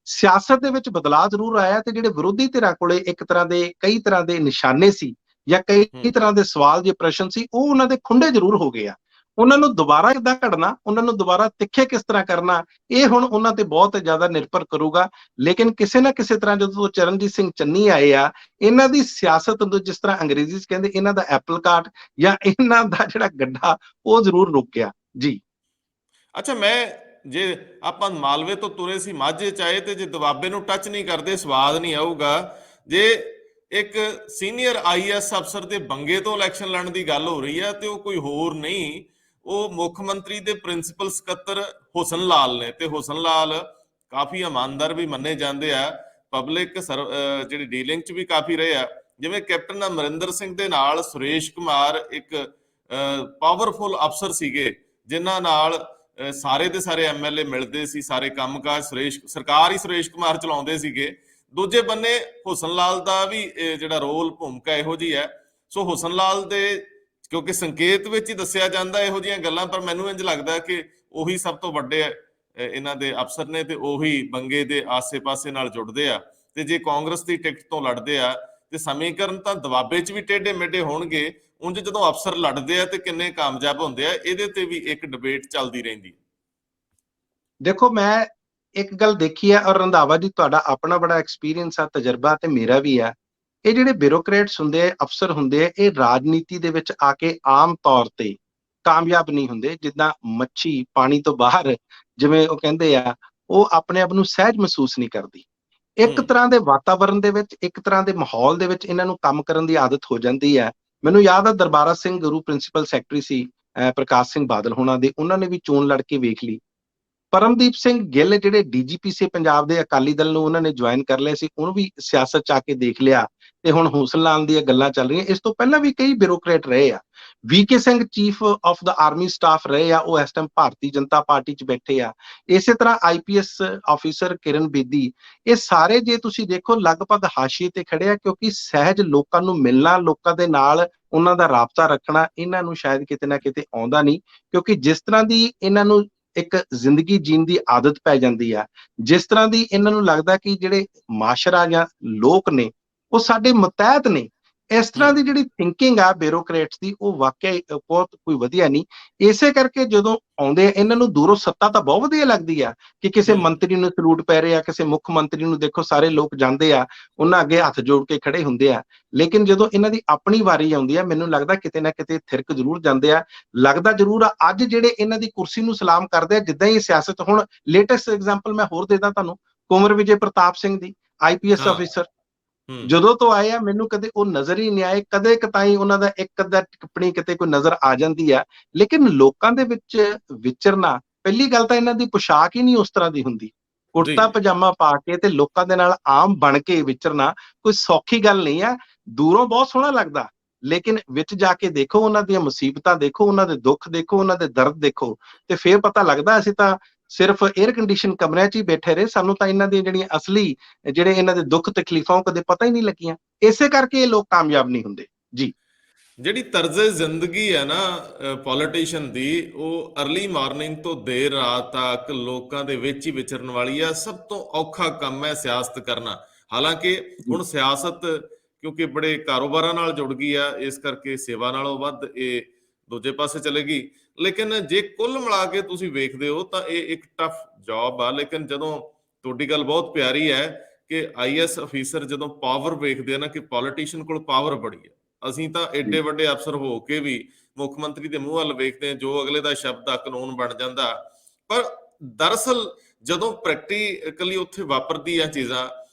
ਸਿਆਸਤ ਦੇ ਵਿੱਚ ਬਦਲਾਅ ਜ਼ਰੂਰ ਆਇਆ ਤੇ ਜਿਹੜੇ ਵਿਰੋਧੀ ਧਿਰਾਂ ਕੋਲੇ ਇੱਕ ਤਰ੍ਹਾਂ ਦੇ ਕਈ ਤਰ੍ਹਾਂ ਦੇ ਨਿਸ਼ਾਨੇ ਸੀ ਜਾਂ ਕਈ ਤਰ੍ਹਾਂ ਦੇ ਸਵਾਲ ਜੇ ਪ੍ਰਸ਼ਨ ਸੀ, ਉਹ ਉਹਨਾਂ ਦੇ ਖੁੰਡੇ ਜ਼ਰੂਰ ਹੋ ਗਏ ਆ। ਉਹਨਾਂ ਨੂੰ ਦੁਬਾਰਾ ਕਿੱਦਾਂ ਘੜਨਾ, ਉਹਨਾਂ ਨੂੰ ਦੁਬਾਰਾ ਤਿੱਖੇ ਕਿਸ ਤਰ੍ਹਾਂ ਕਰਨਾ, ਇਹ ਹੁਣ ਉਹਨਾਂ ਤੇ ਬਹੁਤ ਜ਼ਿਆਦਾ ਨਿਰਭਰ ਕਰੂਗਾ। ਲੇਕਿਨ ਕਿਸੇ ਨਾ ਕਿਸੇ ਤਰ੍ਹਾਂ ਜਦੋਂ ਚਰਨਜੀਤ ਸਿੰਘ ਚੰਨੀ ਆਏ ਆ, ਇਹਨਾਂ ਦੀ ਸਿਆਸਤ ਨੂੰ ਜਿਸ ਤਰ੍ਹਾਂ ਅੰਗਰੇਜ਼ੀ 'ਚ ਕਹਿੰਦੇ, ਇਹਨਾਂ ਦਾ ਐਪਲ ਕਾਰਟ ਜਾਂ ਇਹਨਾਂ ਦਾ ਜਿਹੜਾ ਗੱਡਾ ਉਹ ਜ਼ਰੂਰ ਰੁਕ ਗਿਆ ਜੀ। ਅੱਛਾ, ਜੇ ਆਪਾਂ ਮਾਲਵੇ ਤੋਂ ਤੁਰੇ ਸੀ ਮਾਝੇ ਚ ਆਏ ਤੇ ਜੇ ਦੁਆਬੇ ਨੂੰ ਟੱਚ ਨਹੀਂ ਕਰਦੇ ਸਵਾਦ ਨਹੀਂ ਆਊਗਾ। ਜੇ ਇੱਕ ਸੀਨੀਅਰ ਆਈਐਸ ਅਫਸਰ ਦੇ ਬੰਗੇ ਤੋਂ ਇਲੈਕਸ਼ਨ ਲੜਨ ਦੀ ਗੱਲ ਹੋ ਰਹੀ ਹੈ ਤੇ ਉਹ ਕੋਈ ਹੋਰ ਨਹੀਂ, ਉਹ ਮੁੱਖ ਮੰਤਰੀ ਦੇ ਪ੍ਰਿੰਸੀਪਲ ਸਕੱਤਰ ਹੁਸਨ ਲਾਲ ਨੇ। ਤੇ ਹੁਸਨ ਲਾਲ ਕਾਫੀ ਇਮਾਨਦਾਰ ਵੀ ਮੰਨੇ ਜਾਂਦੇ ਆ, ਪਬਲਿਕ ਜਿਹੜੀ ਡੀਲਿੰਗ ਚ ਵੀ ਕਾਫੀ ਰਹੇ ਆ। ਜਿਵੇਂ ਕੈਪਟਨ ਅਮਰਿੰਦਰ ਸਿੰਘ ਦੇ ਨਾਲ ਸੁਰੇਸ਼ ਕੁਮਾਰ ਇੱਕ ਪਾਵਰਫੁਲ ਅਫਸਰ ਸੀਗੇ, ਜਿਨ੍ਹਾਂ ਨਾਲ ਸਾਰੇ ਦੇ ਸਾਰੇ ਐਮਐਲਏ ਮਿਲਦੇ ਸੀ, ਸਾਰੇ ਕੰਮਕਾਜ ਸਰਕਾਰ ਹੀ ਸੁਰੇਸ਼ ਕੁਮਾਰ ਚਲਾਉਂਦੇ ਸੀਗੇ। ਦੂਜੇ ਬੰਨੇ ਹੁਸਨ ਲਾਲ ਦਾ ਵੀ ਜਿਹੜਾ ਰੋਲ, ਭੂਮਿਕਾ ਇਹੋ ਜਿਹੀ ਹੈ। ਸੋ ਹੁਸਨ ਲਾਲ ਦੇ, ਕਿਉਂਕਿ ਸੰਕੇਤ ਵਿੱਚ ਹੀ ਦੱਸਿਆ ਜਾਂਦਾ ਇਹੋ ਜਿਹੀਆਂ ਗੱਲਾਂ, ਪਰ ਮੈਨੂੰ ਇੰਝ ਲੱਗਦਾ ਕਿ ਉਹੀ ਸਭ ਤੋਂ ਵੱਡੇ ਇਹਨਾਂ ਦੇ ਅਫਸਰ ਨੇ ਤੇ ਉਹੀ ਬੰਗੇ ਦੇ ਆਸੇ-ਪਾਸੇ ਨਾਲ ਜੁੜਦੇ ਆ। ਤੇ ਜੇ ਕਾਂਗਰਸ ਦੀ ਟਿਕਟ ਤੋਂ ਲੜਦੇ ਆ ਤੇ ਸਮੀਕਰਨ ਤਾਂ ਦੁਆਬੇ 'ਚ ਵੀ ਟੇਢੇ ਮੇਢੇ ਹੋਣਗੇ। ਉਂਝ ਜਦੋਂ ਅਫਸਰ ਲੜਦੇ ਆ ਤੇ ਕਿੰਨੇ ਕਾਮਯਾਬ ਹੁੰਦੇ ਆ, ਇਹਦੇ ਤੇ ਵੀ ਇੱਕ ਡਿਬੇਟ ਚੱਲਦੀ ਰਹਿੰਦੀ। ਦੇਖੋ, ਮੈਂ ਇੱਕ ਗੱਲ ਦੇਖੀ ਹੈ, ਔਰ ਰੰਧਾਵਾ ਜੀ ਤੁਹਾਡਾ ਆਪਣਾ ਬੜਾ ਐਕਸਪੀਰੀਅੰਸ ਆ, ਤਜਰਬਾ ਤੇ ਮੇਰਾ ਵੀ ਆ। ਇਹ ਜਿਹੜੇ ਬਿਊਰੋਕਰੇਟਸ ਹੁੰਦੇ ਆ, ਅਫਸਰ ਹੁੰਦੇ ਆ, ਇਹ ਰਾਜਨੀਤੀ ਦੇ ਵਿੱਚ ਆ ਕੇ ਆਮ ਤੌਰ ਤੇ ਕਾਮਯਾਬ ਨਹੀਂ ਹੁੰਦੇ। ਜਿੱਦਾਂ ਮੱਛੀ ਪਾਣੀ ਤੋਂ ਬਾਹਰ, ਜਿਵੇਂ ਉਹ ਕਹਿੰਦੇ ਆ, ਉਹ ਆਪਣੇ ਆਪ ਨੂੰ ਸਹਿਜ ਮਹਿਸੂਸ ਨਹੀਂ ਕਰਦੀ। ਇੱਕ ਤਰ੍ਹਾਂ ਦੇ ਵਾਤਾਵਰਣ ਦੇ ਵਿੱਚ, ਇੱਕ ਤਰ੍ਹਾਂ ਦੇ ਮਾਹੌਲ ਦੇ ਵਿੱਚ ਇਹਨਾਂ ਨੂੰ ਕੰਮ ਕਰਨ ਦੀ ਆਦਤ ਹੋ ਜਾਂਦੀ ਹੈ। ਮੈਨੂੰ ਯਾਦ ਆ ਦਰਬਾਰਾ ਸਿੰਘ ਗੁਰੂ ਪ੍ਰਿੰਸੀਪਲ ਸੈਕਟਰੀ ਸੀ ਪ੍ਰਕਾਸ਼ ਸਿੰਘ ਬਾਦਲ ਹੋਣਾ ਦੇ, ਉਹਨਾਂ ਨੇ ਵੀ ਚੋਣ ਲੜ ਕੇ ਵੇਖ ਲਈ। ਪਰਮਦੀਪ ਸਿੰਘ ਗਿੱਲ ਜਿਹੜੇ ਡੀਜੀਪੀ ਸੀ ਪੰਜਾਬ ਦੇ, ਅਕਾਲੀ ਦਲ ਨੂੰ ਉਹਨਾਂ ਨੇ ਜੁਆਇਨ ਕਰ ਲਿਆ ਸੀ, ਉਹਨੂੰ ਵੀ ਸਿਆਸਤ ਚ ਆ ਕੇ ਦੇਖ ਲਿਆ ਤੇ ਹੁਣ ਹੌਸਲਾ ਲਾਉਣ ਦੀਆਂ ਗੱਲਾਂ ਚੱਲ ਰਹੀਆਂ। ਇਸ ਤੋਂ ਪਹਿਲਾਂ ਵੀ ਕਈ ਬਿਊਰੋਕਰੇਟ ਰਹੇ ਆ। VK Singh chief of the army staff ਰਹੇ ਆ, ਉਹ ਇਸ ਟਾਈਮ ਭਾਰਤੀ ਜਨਤਾ ਪਾਰਟੀ ਚ ਬੈਠੇ ਆ। ਇਸੇ ਤਰ੍ਹਾਂ ਆਈਪੀਐਸ ਆਫੀਸਰ ਕਿਰਨ ਬੇਦੀ, ਇਹ ਸਾਰੇ ਜੇ ਤੁਸੀਂ ਦੇਖੋ ਲਗਭਗ ਹਾਸ਼ੀਏ ਤੇ ਖੜੇ ਆ, ਕਿਉਂਕਿ ਸਹਿਜ ਲੋਕਾਂ ਨੂੰ ਮਿਲਣਾ, ਲੋਕਾਂ ਦੇ ਨਾਲ ਉਹਨਾਂ ਦਾ ਰਾਬਤਾ ਰੱਖਣਾ ਇਹਨਾਂ ਨੂੰ ਸ਼ਾਇਦ ਕਿਤੇ ਨਾ ਕਿਤੇ ਆਉਂਦਾ ਨਹੀਂ, ਕਿਉਂਕਿ ਜਿਸ ਤਰ੍ਹਾਂ ਦੀ ਇਹਨਾਂ ਨੂੰ ਇੱਕ ਜ਼ਿੰਦਗੀ ਜੀਣ ਦੀ ਆਦਤ ਪੈ ਜਾਂਦੀ ਆ, ਜਿਸ ਤਰ੍ਹਾਂ ਦੀ ਇਹਨਾਂ ਨੂੰ ਲੱਗਦਾ ਕਿ ਜਿਹੜੇ ਮਾਸ਼ਰਾ ਜਾਂ ਲੋਕ ਨੇ ਉਹ ਸਾਡੇ ਮੁਤਹਿਤ ਨੇ, ਇਸ ਤਰ੍ਹਾਂ ਦੀ ਜਿਹੜੀ ਥਿੰਕਿੰਗ ਆ ਬਿਊਰੋਕਰੇਟਸ ਦੀ, ਉਹ ਵਾਕਿਆ ਬਹੁਤ ਕੋਈ ਵਧੀਆ ਨਹੀਂ। ਇਸੇ ਕਰਕੇ ਜਦੋਂ ਆਉਂਦੇ ਆ ਇਹਨਾਂ ਨੂੰ ਦੂਰੋਂ ਸੱਤਾ ਤਾਂ ਬਹੁਤ ਵਧੀਆ ਲੱਗਦੀ ਆ ਕਿ ਕਿਸੇ ਮੰਤਰੀ ਨੂੰ ਸਲੂਟ ਪੈ ਰਿਹਾ, ਕਿਸੇ ਮੁੱਖ ਮੰਤਰੀ ਨੂੰ ਦੇਖੋ ਸਾਰੇ ਲੋਕ ਜਾਂਦੇ ਆ, ਉਹਨਾਂ ਅੱਗੇ ਹੱਥ ਜੋੜ ਕੇ ਖੜੇ ਹੁੰਦੇ ਆ। ਲੇਕਿਨ ਜਦੋਂ ਇਹਨਾਂ ਦੀ ਆਪਣੀ ਵਾਰੀ ਆਉਂਦੀ ਆ, ਮੈਨੂੰ ਲੱਗਦਾ ਕਿਤੇ ਨਾ ਕਿਤੇ ਥਿਰਕ ਜ਼ਰੂਰ ਜਾਂਦੇ ਆ। ਲੱਗਦਾ ਜ਼ਰੂਰ ਆ ਅੱਜ ਜਿਹੜੇ ਇਹਨਾਂ ਦੀ ਕੁਰਸੀ ਨੂੰ ਸਲਾਮ ਕਰਦੇ ਆ, ਜਿੱਦਾਂ ਹੀ ਸਿਆਸਤ, ਹੁਣ ਲੇਟੈਸਟ ਐਗਜ਼ਾਮਪਲ ਮੈਂ ਹੋਰ ਦੇਦਾ ਤੁਹਾਨੂੰ, ਕੁੰਵਰ ਵਿਜੇ ਪ੍ਰਤਾਪ ਸਿੰਘ ਦੀ, ਆਈਪੀਐਸ ਆਫੀਸਰ, ਜਦੋਂ ਤੋਂ ਆਏ ਆ ਮੈਨੂੰ ਕਦੇ ਉਹ ਨਜ਼ਰ ਹੀ ਨਹੀਂ ਆਏ। ਕਦੇ ਕਤਾਈ ਉਹਨਾਂ ਦਾ ਇੱਕ ਅੱਧਾ ਟਿੱਪਣੀ ਕਿਤੇ ਕੋਈ ਨਜ਼ਰ ਆ ਜਾਂਦੀ ਆ, ਲੇਕਿਨ ਲੋਕਾਂ ਦੇ ਵਿੱਚ ਵਿਚਰਨਾ, ਪਹਿਲੀ ਗੱਲ ਤਾਂ ਇਹਨਾਂ ਦੀ ਪੁਸ਼ਾਕ ਹੀ ਨਹੀਂ ਉਸ ਤਰ੍ਹਾਂ ਦੀ ਹੁੰਦੀ। ਕੁੜਤਾ ਪਜਾਮਾ ਪਾ ਕੇ ਤੇ ਲੋਕਾਂ ਦੇ ਨਾਲ ਆਮ ਬਣ ਕੇ ਵਿਚਰਨਾ ਕੋਈ ਸੌਖੀ ਗੱਲ ਨਹੀਂ ਆ। ਦੂਰੋਂ ਬਹੁਤ ਸੋਹਣਾ ਲੱਗਦਾ, ਲੇਕਿਨ ਵਿੱਚ ਜਾ ਕੇ ਦੇਖੋ, ਉਹਨਾਂ ਦੀਆਂ ਮੁਸੀਬਤਾਂ ਦੇਖੋ, ਉਹਨਾਂ ਦੇ ਦੁੱਖ ਦੇਖੋ, ਉਹਨਾਂ ਦੇ ਦਰਦ ਦੇਖੋ, ਤੇ ਫੇਰ ਪਤਾ ਲੱਗਦਾ ਅਸੀਂ ਤਾਂ ਸਿਰਫ 에ਅਰ ਕੰਡੀਸ਼ਨ ਕਮਰਿਆਂ 'ਚ ਹੀ ਬੈਠੇ ਰਹੇ, ਸਾਨੂੰ ਤਾਂ ਇਹਨਾਂ ਦੀਆਂ ਜਿਹੜੀਆਂ ਅਸਲੀ ਜਿਹੜੇ ਇਹਨਾਂ ਦੇ ਦੁੱਖ ਤਕਲੀਫਾਂ ਉਹ ਕਦੇ ਪਤਾ ਹੀ ਨਹੀਂ ਲੱਗੀਆਂ। ਇਸੇ ਕਰਕੇ ਇਹ ਲੋਕ ਕਾਮਯਾਬ ਨਹੀਂ ਹੁੰਦੇ ਜੀ। ਜਿਹੜੀ ਤਰਜ਼ੇ ਜ਼ਿੰਦਗੀ ਹੈ ਨਾ ਪੋਲੀਟੀਸ਼ੀਅਨ ਦੀ, ਉਹ ਅਰਲੀ ਮਾਰਨਿੰਗ ਤੋਂ ਦੇਰ ਰਾਤ ਤੱਕ ਲੋਕਾਂ ਦੇ ਵਿੱਚ ਹੀ ਵਿਚਰਨ ਵਾਲੀ ਆ। ਸਭ ਤੋਂ ਔਖਾ ਕੰਮ ਹੈ ਸਿਆਸਤ ਕਰਨਾ। ਹਾਲਾਂਕਿ ਹੁਣ ਸਿਆਸਤ ਕਿਉਂਕਿ ਬੜੇ ਕਾਰੋਬਾਰਾਂ ਨਾਲ ਜੁੜ ਗਈ ਆ, ਇਸ ਕਰਕੇ ਸੇਵਾ ਨਾਲੋਂ ਵੱਧ ਇਹ ਦੂਜੇ ਪਾਸੇ ਚਲੇਗੀ। ਲੇਕਿਨ ਜੇ ਕੁੱਲ ਮਿਲਾ ਕੇ ਤੁਸੀਂ ਵੇਖਦੇ ਹੋ ਤਾਂ ਇਹ ਇੱਕ ਟਫ ਜੌਬ ਆ। ਲੇਕਿਨ ਜਦੋਂ ਤੁਹਾਡੀ ਗੱਲ ਬਹੁਤ ਪਿਆਰੀ ਹੈ ਕਿ ਆਈਐਸ ਅਫੀਸਰ ਜਦੋਂ ਪਾਵਰ ਵੇਖਦੇ ਆ ਨਾ, ਕਿ ਪੋਲੀਟੀਸ਼ੀਅਨ ਕੋਲ ਪਾਵਰ ਬੜੀ ਹੈ। ਅਸੀਂ ਤਾਂ ਏਡੇ ਵੱਡੇ ਅਫਸਰ ਹੋ ਕੇ ਵੀ ਮੁੱਖ ਮੰਤਰੀ ਦੇ ਮੂੰਹ ਵੱਲ ਵੇਖਦੇ ਹਾਂ, ਜੋ ਅਗਲੇ ਦਾ ਸ਼ਬਦ ਆ ਕਾਨੂੰਨ ਬਣ ਜਾਂਦਾ। ਪਰ ਦਰਅਸਲ ਜਦੋਂ ਪ੍ਰੈਕਟੀਕਲੀ ਉੱਥੇ ਵਾਪਰਦੀ ਆ ਚੀਜ਼ਾਂ,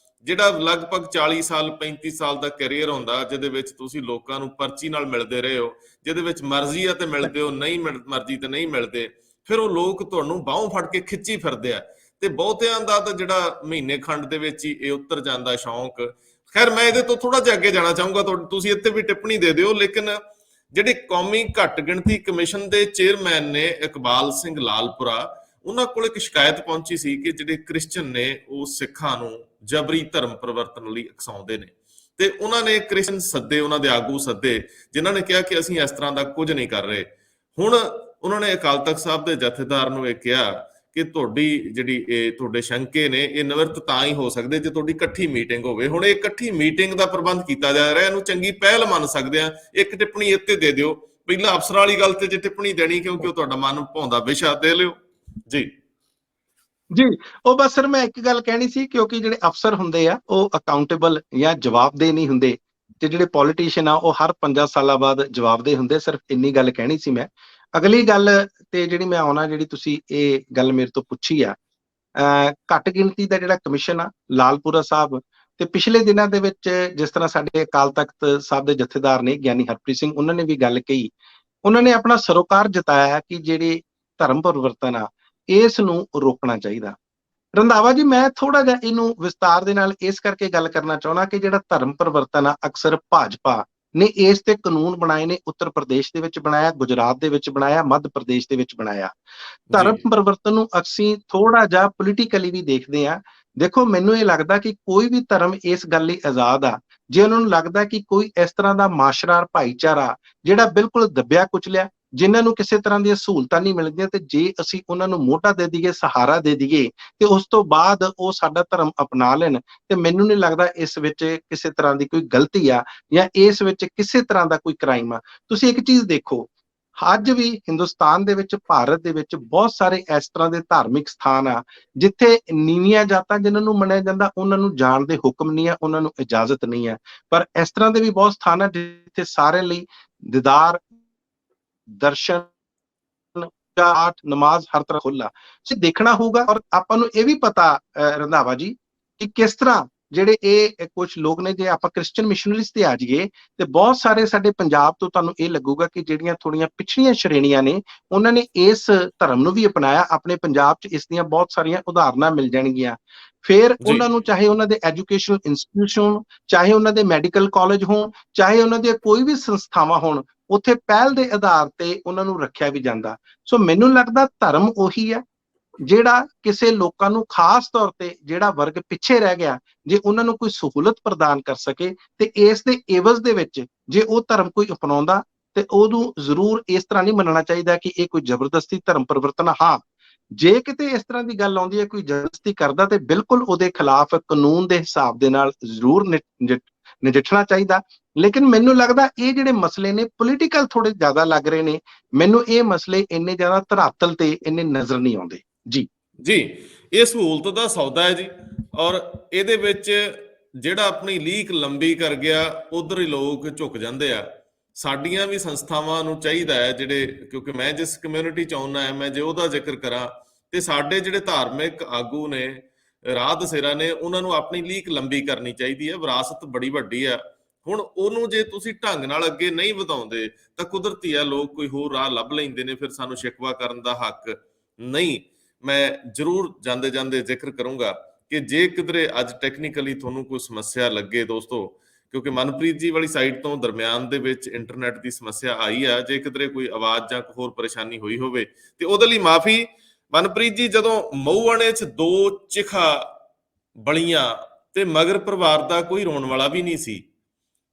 ਜਿਹੜਾ ਲਗਭਗ 40 ਸਾਲ 35 ਸਾਲ ਦਾ ਕੈਰੀਅਰ ਹੁੰਦਾ, ਜਿਹਦੇ ਵਿੱਚ ਤੁਸੀਂ ਲੋਕਾਂ ਨੂੰ ਪਰਚੀ ਨਾਲ ਮਿਲਦੇ ਰਹੇ ਹੋ, ਜਿਹਦੇ ਵਿੱਚ ਮਰਜ਼ੀ ਆ ਤੇ ਮਿਲਦੇ ਹੋ, ਨਹੀਂ ਮਰਜ਼ੀ ਤੇ ਨਹੀਂ ਮਿਲਦੇ, ਫਿਰ ਉਹ ਲੋਕ ਤੁਹਾਨੂੰ ਬਾਹੋਂ ਫੜ ਕੇ ਖਿੱਚੀ ਫਿਰਦੇ ਆ। ਤੇ ਬਹੁਤਿਆਂ ਦਾ ਤਾਂ ਜਿਹੜਾ ਮਹੀਨੇ ਖੰਡ ਦੇ ਵਿੱਚ ਹੀ ਇਹ ਉਤਰ ਜਾਂਦਾ ਸ਼ੌਂਕ। ਖੈਰ ਮੈਂ ਇਹਦੇ ਤੋਂ ਥੋੜਾ ਜਿਹਾ ਅੱਗੇ ਜਾਣਾ ਚਾਹੂੰਗਾ, ਤੁਸੀਂ ਇੱਥੇ ਵੀ ਟਿੱਪਣੀ ਦੇ ਦਿਓ। ਲੇਕਿਨ ਜਿਹੜੇ ਕੌਮੀ ਘੱਟ ਗਿਣਤੀ ਕਮਿਸ਼ਨ ਦੇ ਚੇਅਰਮੈਨ ਨੇ ਇਕਬਾਲ ਸਿੰਘ ਲਾਲਪੁਰਾ, ਉਹਨਾਂ ਕੋਲ ਇੱਕ ਸ਼ਿਕਾਇਤ ਪਹੁੰਚੀ ਸੀ ਕਿ ਜਿਹੜੇ ਕ੍ਰਿਸਚਨ ਨੇ ਉਹ ਸਿੱਖਾਂ ਨੂੰ ਜਬਰੀ ਧਰਮ ਪਰਿਵਰਤਨ ਲਈ ਉਕਸਾਉਂਦੇ ਨੇ। ਤੇ ਉਹਨਾਂ ਨੇ ਕ੍ਰਿਸਚਨ ਸੱਦੇ, ਉਹਨਾਂ ਦੇ ਆਗੂ ਸੱਦੇ, ਜਿਨ੍ਹਾਂ ਨੇ ਕਿਹਾ ਕਿ ਅਸੀਂ ਇਸ ਤਰ੍ਹਾਂ ਦਾ ਕੁਝ ਨਹੀਂ ਕਰ ਰਹੇ। ਹੁਣ ਉਹਨਾਂ ਨੇ ਅਕਾਲ ਤਖਤ ਸਾਹਿਬ ਦੇ ਜਥੇਦਾਰ ਨੂੰ ਇਹ ਕਿਹਾ ਕਿ ਤੁਹਾਡੀ ਜਿਹੜੀ ਇਹ ਤੁਹਾਡੇ ਸ਼ੰਕੇ ਨੇ, ਇਹ ਨਿਵਰਤ ਤਾਂ ਹੀ ਹੋ ਸਕਦੇ ਜੇ ਤੁਹਾਡੀ ਇਕੱਠੀ ਮੀਟਿੰਗ ਹੋਵੇ। ਹੁਣ ਇਹ ਇਕੱਠੀ ਮੀਟਿੰਗ ਦਾ ਪ੍ਰਬੰਧ ਕੀਤਾ ਜਾ ਰਿਹਾ, ਇਹਨੂੰ ਚੰਗੀ ਪਹਿਲ ਮੰਨ ਸਕਦੇ ਆ। ਇੱਕ ਟਿੱਪਣੀ ਇੱਥੇ ਦੇ ਦਿਓ, ਪਹਿਲਾਂ ਅਫਸਰਾਂ ਵਾਲੀ ਗੱਲ ਤੇ ਜੇ ਟਿੱਪਣੀ ਦੇਣੀ, ਕਿਉਂਕਿ ਉਹ ਤੁਹਾਡਾ ਮਨ ਭਾਉਂਦਾ ਵਿਸ਼ਾ, ਦੇ ਲਿਓ ਜੀ। ਜੀ ਉਹ ਬਸ ਸਰ ਮੈਂ ਇੱਕ ਗੱਲ ਕਹਿਣੀ ਸੀ, ਕਿਉਂਕਿ ਜਿਹੜੇ ਅਫਸਰ ਹੁੰਦੇ ਆ ਉਹ ਅਕਾਊਂਟੇਬਲ ਜਾਂ ਜਵਾਬਦੇਹ ਨਹੀਂ ਹੁੰਦੇ, ਤੇ ਜਿਹੜੇ ਪੋਲੀਟੀਸ਼ੀਅਨ ਆ ਉਹ ਹਰ 5 ਸਾਲਾਂ ਬਾਅਦ ਜਵਾਬਦੇਹ ਹੁੰਦੇ। ਸਿਰਫ ਇੰਨੀ ਗੱਲ ਕਹਿਣੀ ਸੀ ਮੈਂ। ਅਗਲੀ ਗੱਲ ਤੇ ਜਿਹੜੀ ਮੈਂ ਆਉਣਾ, ਜਿਹੜੀ ਤੁਸੀਂ ਇਹ ਗੱਲ ਮੇਰੇ ਤੋਂ ਪੁੱਛੀ ਆ, ਘੱਟ ਗਿਣਤੀ ਦਾ ਜਿਹੜਾ ਕਮਿਸ਼ਨ ਆ ਲਾਲਪੁਰਾ ਸਾਹਿਬ, ਤੇ ਪਿਛਲੇ ਦਿਨਾਂ ਦੇ ਵਿੱਚ ਜਿਸ ਤਰ੍ਹਾਂ ਸਾਡੇ ਅਕਾਲ ਤਖਤ ਸਾਹਿਬ ਦੇ ਜਥੇਦਾਰ ਨੇ ਗਿਆਨੀ ਹਰਪ੍ਰੀਤ ਸਿੰਘ, ਉਹਨਾਂ ਨੇ ਵੀ ਗੱਲ ਕਹੀ, ਉਹਨਾਂ ਨੇ ਆਪਣਾ ਸਰੋਕਾਰ ਜਤਾਇਆ ਕਿ ਜਿਹੜੇ ਧਰਮ ਪਰਿਵਰਤਨ ਆ ਇਸ ਨੂੰ ਰੋਕਣਾ ਚਾਹੀਦਾ। ਰੰਧਾਵਾ ਜੀ ਮੈਂ ਥੋੜਾ ਜਿਹਾ ਇਹਨੂੰ ਵਿਸਤਾਰ ਦੇ ਨਾਲ ਇਸ ਕਰਕੇ ਗੱਲ ਕਰਨਾ ਚਾਹੁੰਦਾ ਕਿ ਜਿਹੜਾ ਧਰਮ ਪਰਿਵਰਤਨ ਆ, ਅਕਸਰ ਭਾਜਪਾ ਨੇ ਇਸ ਤੇ ਕਾਨੂੰਨ ਬਣਾਏ ਨੇ। ਉੱਤਰ ਪ੍ਰਦੇਸ਼ ਦੇ ਵਿੱਚ ਬਣਾਇਆ, ਗੁਜਰਾਤ ਦੇ ਵਿੱਚ ਬਣਾਇਆ, ਮੱਧ ਪ੍ਰਦੇਸ਼ ਦੇ ਵਿੱਚ ਬਣਾਇਆ। ਧਰਮ ਪਰਿਵਰਤਨ ਨੂੰ ਅਸੀਂ ਥੋੜਾ ਜਿਹਾ ਪੋਲੀਟੀਕਲੀ ਵੀ ਦੇਖਦੇ ਹਾਂ। ਦੇਖੋ ਮੈਨੂੰ ਇਹ ਲੱਗਦਾ ਕਿ ਕੋਈ ਵੀ ਧਰਮ ਇਸ ਗੱਲ ਲਈ ਆਜ਼ਾਦ ਆ, ਜੇ ਉਹਨਾਂ ਨੂੰ ਲੱਗਦਾ ਕਿ ਕੋਈ ਇਸ ਤਰ੍ਹਾਂ ਦਾ ਮਾਸ਼ਰਾ ਭਾਈਚਾਰਾ ਜਿਹੜਾ ਬਿਲਕੁਲ ਦੱਬਿਆ ਕੁਚਲਿਆ, ਜਿਨ੍ਹਾਂ ਨੂੰ ਕਿਸੇ ਤਰ੍ਹਾਂ ਦੀਆਂ ਸਹੂਲਤਾਂ ਨਹੀਂ ਮਿਲਦੀਆਂ, ਤੇ ਜੇ ਅਸੀਂ ਉਹਨਾਂ ਨੂੰ ਮੋਢਾ ਦੇ ਦਈਏ, ਸਹਾਰਾ ਦੇ ਦਈਏ, ਤੇ ਉਸ ਤੋਂ ਬਾਅਦ ਉਹ ਸਾਡਾ ਧਰਮ ਅਪਣਾ ਲੈਣ, ਤੇ ਮੈਨੂੰ ਨਹੀਂ ਲੱਗਦਾ ਇਸ ਵਿੱਚ ਕਿਸੇ ਤਰ੍ਹਾਂ ਦੀ ਕੋਈ ਗਲਤੀ ਆ ਜਾਂ ਇਸ ਵਿੱਚ ਕਿਸੇ ਤਰ੍ਹਾਂ ਦਾ ਕੋਈ ਕ੍ਰਾਈਮ ਆ। ਤੁਸੀਂ ਇੱਕ ਚੀਜ਼ ਦੇਖੋ, ਅੱਜ ਵੀ ਹਿੰਦੁਸਤਾਨ ਦੇ ਵਿੱਚ, ਭਾਰਤ ਦੇ ਵਿੱਚ ਬਹੁਤ ਸਾਰੇ ਇਸ ਤਰ੍ਹਾਂ ਦੇ ਧਾਰਮਿਕ ਸਥਾਨ ਆ ਜਿੱਥੇ ਨੀਵੀਆਂ ਜਾਤਾਂ ਜਿਨ੍ਹਾਂ ਨੂੰ ਮੰਨਿਆ ਜਾਂਦਾ, ਉਹਨਾਂ ਨੂੰ ਜਾਣ ਦੇ ਹੁਕਮ ਨਹੀਂ ਆ, ਉਹਨਾਂ ਨੂੰ ਇਜਾਜ਼ਤ ਨਹੀਂ ਹੈ। ਪਰ ਇਸ ਤਰ੍ਹਾਂ ਦੇ ਵੀ ਬਹੁਤ ਸਥਾਨ ਆ ਜਿੱਥੇ ਸਾਰਿਆਂ ਲਈ ਦੀਦਾਰ, ਦਰਸ਼ਨ, ਪਾਠ, ਨਮਾਜ਼ ਹਰ ਤਰ੍ਹਾਂ ਖੁੱਲਾ। ਤੁਸੀਂ ਦੇਖਣਾ ਹੋਊਗਾ। ਔਰ ਆਪਾਂ ਨੂੰ ਇਹ ਵੀ ਪਤਾ ਰੰਧਾਵਾ ਜੀ ਕਿ ਕਿਸ ਤਰ੍ਹਾਂ ਜਿਹੜੇ ਇਹ ਕੁਝ ਲੋਕ ਨੇ, ਜੇ ਆਪਾਂ ਕ੍ਰਿਸਚੀਅਨ ਮਿਸ਼ਨਰੀਜ਼ ਤੇ ਆ ਜਾਈਏ ਤੇ ਬਹੁਤ ਸਾਰੇ ਸਾਡੇ ਪੰਜਾਬ ਤੋਂ ਤੁਹਾਨੂੰ ਇਹ ਲੱਗੂਗਾ ਕਿ ਜਿਹੜੀਆਂ ਥੋੜੀਆਂ ਪਿਛੜੀਆਂ ਸ਼੍ਰੇਣੀਆਂ ਨੇ ਉਹਨਾਂ ਨੇ ਇਸ ਧਰਮ ਨੂੰ ਵੀ ਅਪਣਾਇਆ। ਆਪਣੇ ਪੰਜਾਬ 'ਚ ਇਸ ਦੀਆਂ ਬਹੁਤ ਸਾਰੀਆਂ ਉਦਾਹਰਨਾਂ ਮਿਲ ਜਾਣਗੀਆਂ। ਫਿਰ ਉਹਨਾਂ ਨੂੰ ਚਾਹੇ ਉਹਨਾਂ ਦੇ ਐਜੂਕੇਸ਼ਨਲ ਇੰਸਟੀਟਿਊਸ਼ਨ, ਚਾਹੇ ਉਹਨਾਂ ਦੇ ਮੈਡੀਕਲ ਕਾਲਜ ਹੋਣ, ਚਾਹੇ ਉਹਨਾਂ ਦੀਆਂ ਕੋਈ ਵੀ ਸੰਸਥਾਵਾਂ ਹੋਣ, ਉੱਥੇ ਪਹਿਲ ਦੇ ਆਧਾਰ ਤੇ ਉਹਨਾਂ ਨੂੰ ਰੱਖਿਆ ਵੀ ਜਾਂਦਾ। ਸੋ ਮੈਨੂੰ ਲੱਗਦਾ ਧਰਮ ਉਹੀ ਹੈ ਜਿਹੜਾ ਕਿਸੇ ਲੋਕਾਂ ਨੂੰ, ਖਾਸ ਤੌਰ ਤੇ ਜਿਹੜਾ ਵਰਗ ਪਿੱਛੇ ਰਹਿ ਗਿਆ, ਜੇ ਉਹਨਾਂ ਨੂੰ ਕੋਈ ਸਹੂਲਤ ਪ੍ਰਦਾਨ ਕਰ ਸਕੇ ਤੇ ਇਸ ਦੇ ਏਵਜ਼ ਦੇ ਵਿੱਚ ਜੇ ਉਹ ਧਰਮ ਕੋਈ ਅਪਣਾਉਂਦਾ ਤੇ ਉਹਨੂੰ ਜ਼ਰੂਰ ਇਸ ਤਰ੍ਹਾਂ ਨਹੀਂ ਮੰਨਣਾ ਚਾਹੀਦਾ ਕਿ ਇਹ ਕੋਈ ਜ਼ਬਰਦਸਤੀ ਧਰਮ ਪਰਿਵਰਤਨ। ਹਾਂ, ਜੇ ਕਿਤੇ ਇਸ ਤਰ੍ਹਾਂ ਦੀ ਗੱਲ ਆਉਂਦੀ ਹੈ, ਕੋਈ ਜ਼ਬਰਦਸਤੀ ਕਰਦਾ, ਤੇ ਬਿਲਕੁਲ ਉਹਦੇ ਖਿਲਾਫ ਕਾਨੂੰਨ ਦੇ ਹਿਸਾਬ ਦੇ ਨਾਲ ਜ਼ਰੂਰ ਨਜਿੱਠਣਾ ਚਾਹੀਦਾ। ਲੇਕਿਨ ਮੈਨੂੰ ਲੱਗਦਾ ਇਹ ਜਿਹੜੇ ਮਸਲੇ ਨੇ ਪੋਲੀਟੀਕਲ ਥੋੜੇ ਜ਼ਿਆਦਾ ਲੱਗ ਰਹੇ ਨੇ। ਮੈਨੂੰ ਇਹ ਮਸਲੇ ਇੰਨੇ ਜ਼ਿਆਦਾ ਧਰਾਤਲ ਤੇ ਇੰਨੇ ਨਜ਼ਰ ਨਹੀਂ ਆਉਂਦੇ। ਜੀ ਜੀ, ਇਹ ਸਹੂਲਤ ਦਾ ਸੌਦਾ ਹੈ ਜੀ, ਔਰ ਇਹਦੇ ਵਿੱਚ ਜਿਹੜਾ ਆਪਣੀ ਲੀਕ ਲੰਬੀ ਕਰ ਗਿਆ ਉਧਰ ਹੀ ਲੋਕ ਝੁਕ ਜਾਂਦੇ ਆ। ਸਾਡੀਆਂ ਵੀ ਸੰਸਥਾਵਾਂ ਨੂੰ ਚਾਹੀਦਾ ਹੈ, ਜਿਹੜੇ, ਕਿਉਂਕਿ ਮੈਂ ਜਿਸ ਕਮਿਊਨਿਟੀ ਚ ਆਉਣਾ ਹੈ, ਮੈਂ ਜੇ ਉਹਦਾ ਜ਼ਿਕਰ ਕਰਾਂ ਤੇ ਸਾਡੇ ਜਿਹੜੇ ਧਾਰਮਿਕ ਆਗੂ ਨੇ, ਰਾਹ ਦਸੇਰਾ ਨੇ, ਉਹਨਾਂ ਨੂੰ ਆਪਣੀ ਲੀਕ ਲੰਬੀ ਕਰਨੀ ਚਾਹੀਦੀ ਹੈ। ਵਿਰਾਸਤ ਬੜੀ ਵੱਡੀ ਆ। ਹੁਣ ਉਹਨੂੰ ਜੇ ਤੁਸੀਂ ਢੰਗ ਨਾਲ ਅੱਗੇ ਨਹੀਂ ਵਧਾਉਂਦੇ ਤਾਂ ਕੁਦਰਤੀ ਆ ਲੋਕ ਕੋਈ ਹੋਰ ਰਾਹ ਲੱਭ ਲੈਂਦੇ ਨੇ, ਫਿਰ ਸਾਨੂੰ ਸ਼ਿਕਵਾ ਕਰਨ ਦਾ ਹੱਕ ਨਹੀਂ। ਮੈਂ ਜ਼ਰੂਰ ਜਾਂਦੇ ਜਾਂਦੇ ਜ਼ਿਕਰ ਕਰੂੰਗਾ ਕਿ ਜੇ ਕਿਧਰੇ ਅੱਜ ਟੈਕਨੀਕਲੀ ਤੁਹਾਨੂੰ ਕੋਈ ਸਮੱਸਿਆ ਲੱਗੇ ਦੋਸਤੋ, ਕਿਉਂਕਿ ਮਨਪ੍ਰੀਤ ਜੀ ਵਾਲੀ ਸਾਈਡ ਤੋਂ ਦਰਮਿਆਨ ਦੇ ਵਿੱਚ ਇੰਟਰਨੈਟ ਦੀ ਸਮੱਸਿਆ ਆਈ ਆ, ਜੇ ਕਿਧਰੇ ਕੋਈ ਆਵਾਜ਼ ਜਾਂ ਹੋਰ ਪਰੇਸ਼ਾਨੀ ਹੋਈ ਹੋਵੇ ਤੇ ਉਹਦੇ ਲਈ ਮਾਫੀ। ਮਨਪ੍ਰੀਤ ਜੀ, ਜਦੋਂ ਮਊਆਣੇ 'ਚ 2 ਚਿਖਾ ਬਲੀਆਂ ਤੇ ਮਗਰ ਪਰਿਵਾਰ ਦਾ ਕੋਈ ਰੋਣ ਵਾਲਾ ਵੀ ਨਹੀਂ ਸੀ,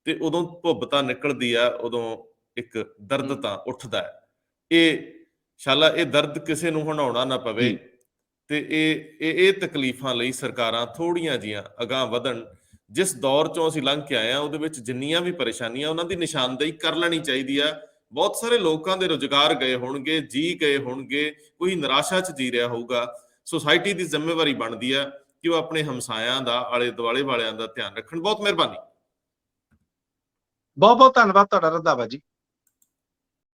ਤੇ ਉਦੋਂ ਭੁੱਬ ਤਾਂ ਨਿਕਲਦੀ ਆ, ਉਦੋਂ ਇੱਕ ਦਰਦ ਤਾਂ ਉੱਠਦਾ ਹੈ। ਸ਼ਾਲਾ ਇਹ ਦਰਦ ਕਿਸੇ ਨੂੰ ਹੰਡਾਉਣਾ ਨਾ ਪਵੇ ਤੇ ਇਹ ਤਕਲੀਫਾਂ ਲਈ ਸਰਕਾਰਾਂ ਥੋੜੀਆਂ ਜੀਆਂ ਅਗਾਂਹ ਵਧਣ। ਜਿਸ ਦੌਰ ਚੋਂ ਅਸੀਂ ਲੰਘ ਕੇ ਆਏ ਆ ਉਹਦੇ ਵਿੱਚ ਜਿੰਨੀਆਂ ਵੀ ਪਰੇਸ਼ਾਨੀਆਂ, ਉਹਨਾਂ ਦੀ ਨਿਸ਼ਾਨਦੇਹੀ ਕਰ ਲੈਣੀ ਚਾਹੀਦੀ ਆ। ਬਹੁਤ ਸਾਰੇ ਲੋਕਾਂ ਦੇ ਰੁਜ਼ਗਾਰ ਗਏ ਹੋਣਗੇ, ਜੀ ਗਏ ਹੋਣਗੇ, ਕੋਈ ਨਿਰਾਸ਼ਾ 'ਚ ਜੀ ਰਿਹਾ ਹੋਊਗਾ। ਸੁਸਾਇਟੀ ਦੀ ਜ਼ਿੰਮੇਵਾਰੀ ਬਣਦੀ ਆ ਕਿ ਉਹ ਆਪਣੇ ਹਮਸਾਇਆਂ ਦਾ, ਆਲੇ ਦੁਆਲੇ ਵਾਲਿਆਂ ਦਾ ਧਿਆਨ ਰੱਖਣ। ਬਹੁਤ ਮਿਹਰਬਾਨੀ। ਬਹੁਤ ਬਹੁਤ ਧੰਨਵਾਦ ਤੁਹਾਡਾ ਰੰਧਾਵਾ ਜੀ।